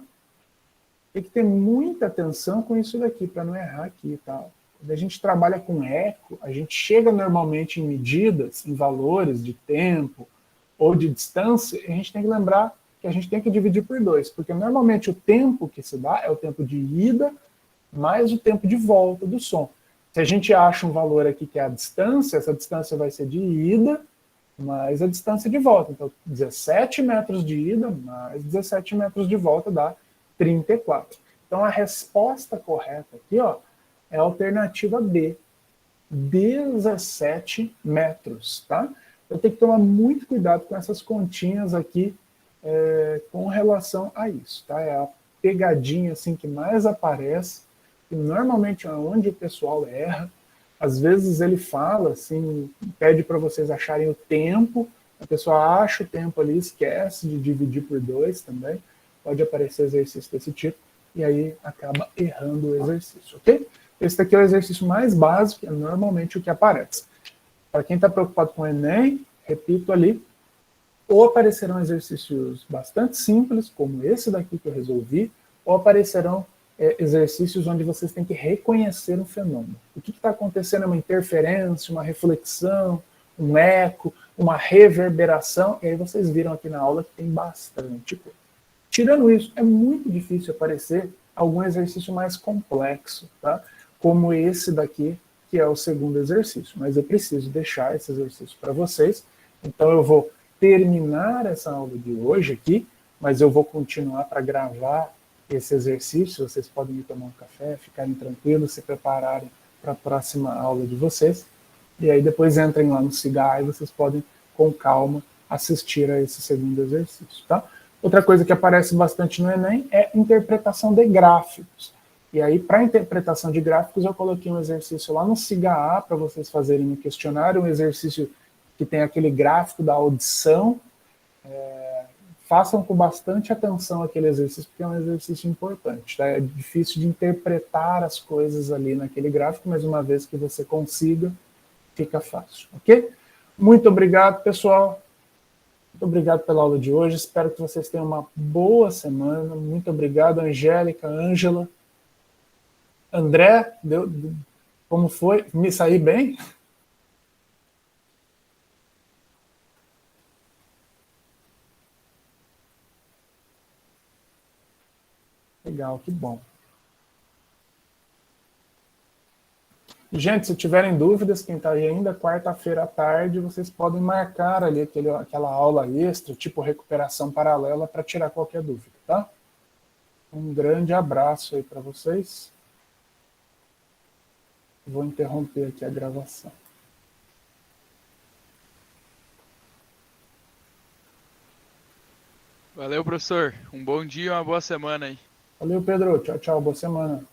Tem que ter muita atenção com isso daqui, para não errar aqui. Tá? Quando a gente trabalha com eco, a gente chega normalmente em medidas, em valores de tempo ou de distância, e a gente tem que lembrar que a gente tem que dividir por 2, porque normalmente o tempo que se dá é o tempo de ida mais o tempo de volta do som. Se a gente acha um valor aqui que é a distância, essa distância vai ser de ida mais a distância de volta. Então, 17 metros de ida mais 17 metros de volta dá 34. Então, a resposta correta aqui, ó, é a alternativa B, 17 metros, tá? Eu tenho que tomar muito cuidado com essas continhas aqui com relação a isso, tá? É a pegadinha assim que mais aparece, que normalmente é onde o pessoal erra. Às vezes ele fala assim, pede para vocês acharem o tempo, a pessoa acha o tempo ali, esquece de dividir por 2 também, pode aparecer exercício desse tipo, e aí acaba errando o exercício, ok? Esse daqui é o exercício mais básico, é normalmente o que aparece. Para quem está preocupado com o Enem, repito ali, ou aparecerão exercícios bastante simples, como esse daqui que eu resolvi, ou aparecerão exercícios onde vocês têm que reconhecer um fenômeno. O que está acontecendo é uma interferência, uma reflexão, um eco, uma reverberação, e aí vocês viram aqui na aula que tem bastante coisa. Tirando isso, é muito difícil aparecer algum exercício mais complexo, tá? Como esse daqui, que é o segundo exercício. Mas eu preciso deixar esse exercício para vocês, então eu vou terminar essa aula de hoje aqui, mas eu vou continuar para gravar esse exercício. Vocês podem ir tomar um café, ficarem tranquilos, se prepararem para a próxima aula de vocês, e aí depois entrem lá no Siga e vocês podem, com calma, assistir a esse segundo exercício, tá? Outra coisa que aparece bastante no Enem é interpretação de gráficos. E aí, para interpretação de gráficos, eu coloquei um exercício lá no SIGA para vocês fazerem no questionário, um exercício que tem aquele gráfico da audição. Façam com bastante atenção aquele exercício, porque é um exercício importante. Tá? É difícil de interpretar as coisas ali naquele gráfico, mas uma vez que você consiga, fica fácil, ok? Muito obrigado, pessoal. Muito obrigado pela aula de hoje. Espero que vocês tenham uma boa semana. Muito obrigado, Angélica, Ângela. André, como foi? Me saí bem? Legal, que bom. Gente, se tiverem dúvidas, quem está aí ainda, quarta-feira à tarde, vocês podem marcar ali aquela aula extra, tipo recuperação paralela, para tirar qualquer dúvida, tá? Um grande abraço aí para vocês. Vou interromper aqui a gravação. Valeu, professor. Um bom dia e uma boa semana aí. Valeu, Pedro. Tchau, tchau. Boa semana.